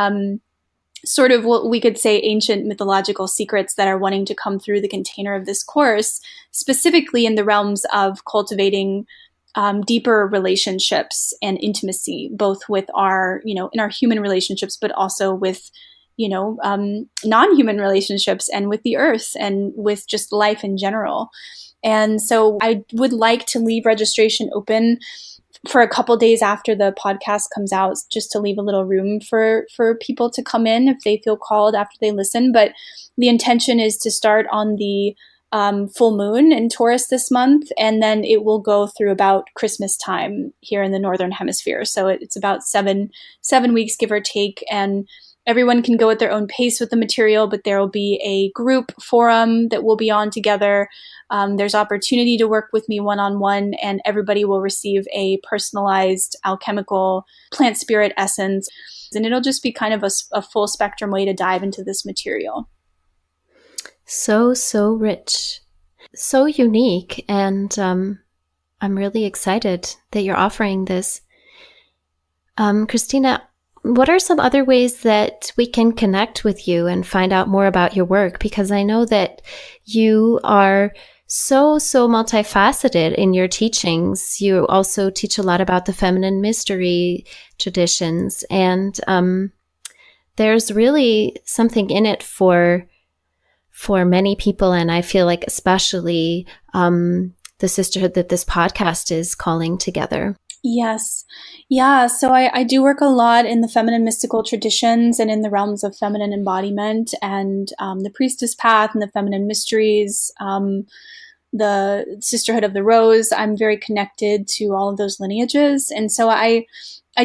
sort of what we could say ancient mythological secrets that are wanting to come through the container of this course, specifically in the realms of cultivating deeper relationships and intimacy, both with our, in our human relationships, but also with, non-human relationships, and with the earth, and with just life in general. And so I would like to leave registration open for a couple days after the podcast comes out, just to leave a little room for people to come in if they feel called after they listen. But the intention is to start on the full moon in Taurus this month, and then it will go through about Christmas time here in the Northern Hemisphere. So it's about seven weeks, give or take, and everyone can go at their own pace with the material, but there will be a group forum that we'll be on together. There's opportunity to work with me one-on-one, and everybody will receive a personalized alchemical plant spirit essence. And it'll just be kind of a full spectrum way to dive into this material. So rich, so unique. And I'm really excited that you're offering this. Christina, what are some other ways that we can connect with you and find out more about your work? Because I know that you are so multifaceted in your teachings. You also teach a lot about the feminine mystery traditions, and there's really something in it for many people. And I feel like especially the sisterhood that this podcast is calling together. Yes. Yeah. So I do work a lot in the feminine mystical traditions and in the realms of feminine embodiment, and the priestess path and the feminine mysteries, the sisterhood of the rose. I'm very connected to all of those lineages. And so I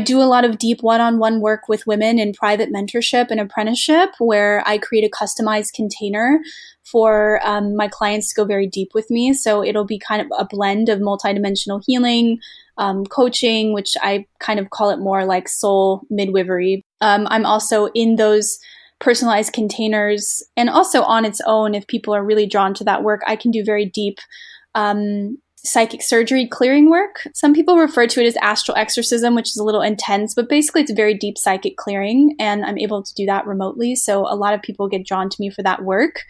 do a lot of deep one-on-one work with women in private mentorship and apprenticeship, where I create a customized container for my clients to go very deep with me. So it'll be kind of a blend of multidimensional healing, coaching, which I kind of call it more like soul midwifery. I'm also in those personalized containers, and also on its own, if people are really drawn to that work, I can do very deep psychic surgery clearing work. Some people refer to it as astral exorcism, which is a little intense, but basically it's a very deep psychic clearing, and I'm able to do that remotely. So a lot of people get drawn to me for that work,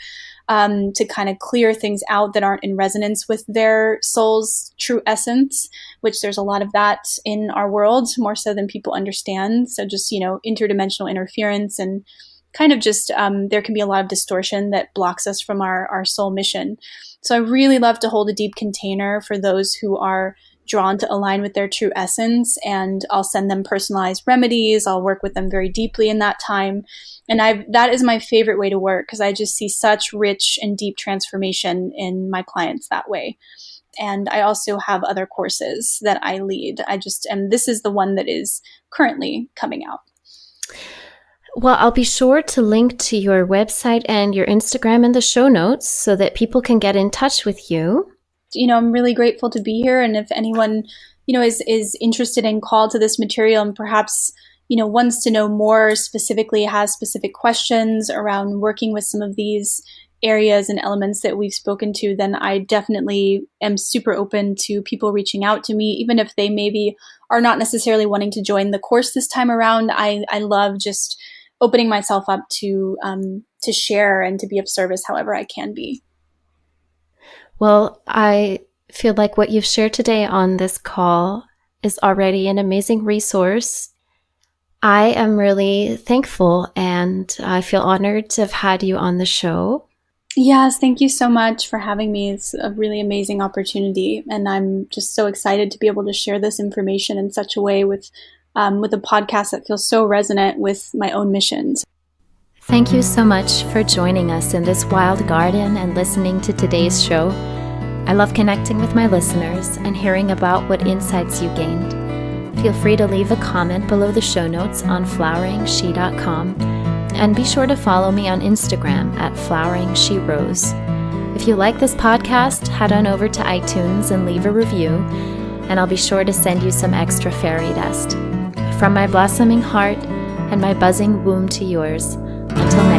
to kind of clear things out that aren't in resonance with their soul's true essence, which there's a lot of that in our world, more so than people understand. So just, interdimensional interference, and kind of just there can be a lot of distortion that blocks us from our soul mission. So I really love to hold a deep container for those who are drawn to align with their true essence, and I'll send them personalized remedies. I'll work with them very deeply in that time. And that is my favorite way to work, because I just see such rich and deep transformation in my clients that way. And I also have other courses that I lead. And this is the one that is currently coming out. Well, I'll be sure to link to your website and your Instagram in the show notes so that people can get in touch with you. I'm really grateful to be here. And if anyone, is interested and called to this material and perhaps, wants to know more specifically, has specific questions around working with some of these areas and elements that we've spoken to, then I definitely am super open to people reaching out to me, even if they maybe are not necessarily wanting to join the course this time around. I love just opening myself up to share and to be of service however I can be. Well, I feel like what you've shared today on this call is already an amazing resource. I am really thankful and I feel honored to have had you on the show. Yes, thank you so much for having me. It's a really amazing opportunity, and I'm just so excited to be able to share this information in such a way with a podcast that feels so resonant with my own missions. Thank you so much for joining us in this wild garden and listening to today's show. I love connecting with my listeners and hearing about what insights you gained. Feel free to leave a comment below the show notes on floweringshe.com, and be sure to follow me on Instagram at floweringsherose. If you like this podcast, head on over to iTunes and leave a review, and I'll be sure to send you some extra fairy dust. From my blossoming heart and my buzzing womb to yours, until next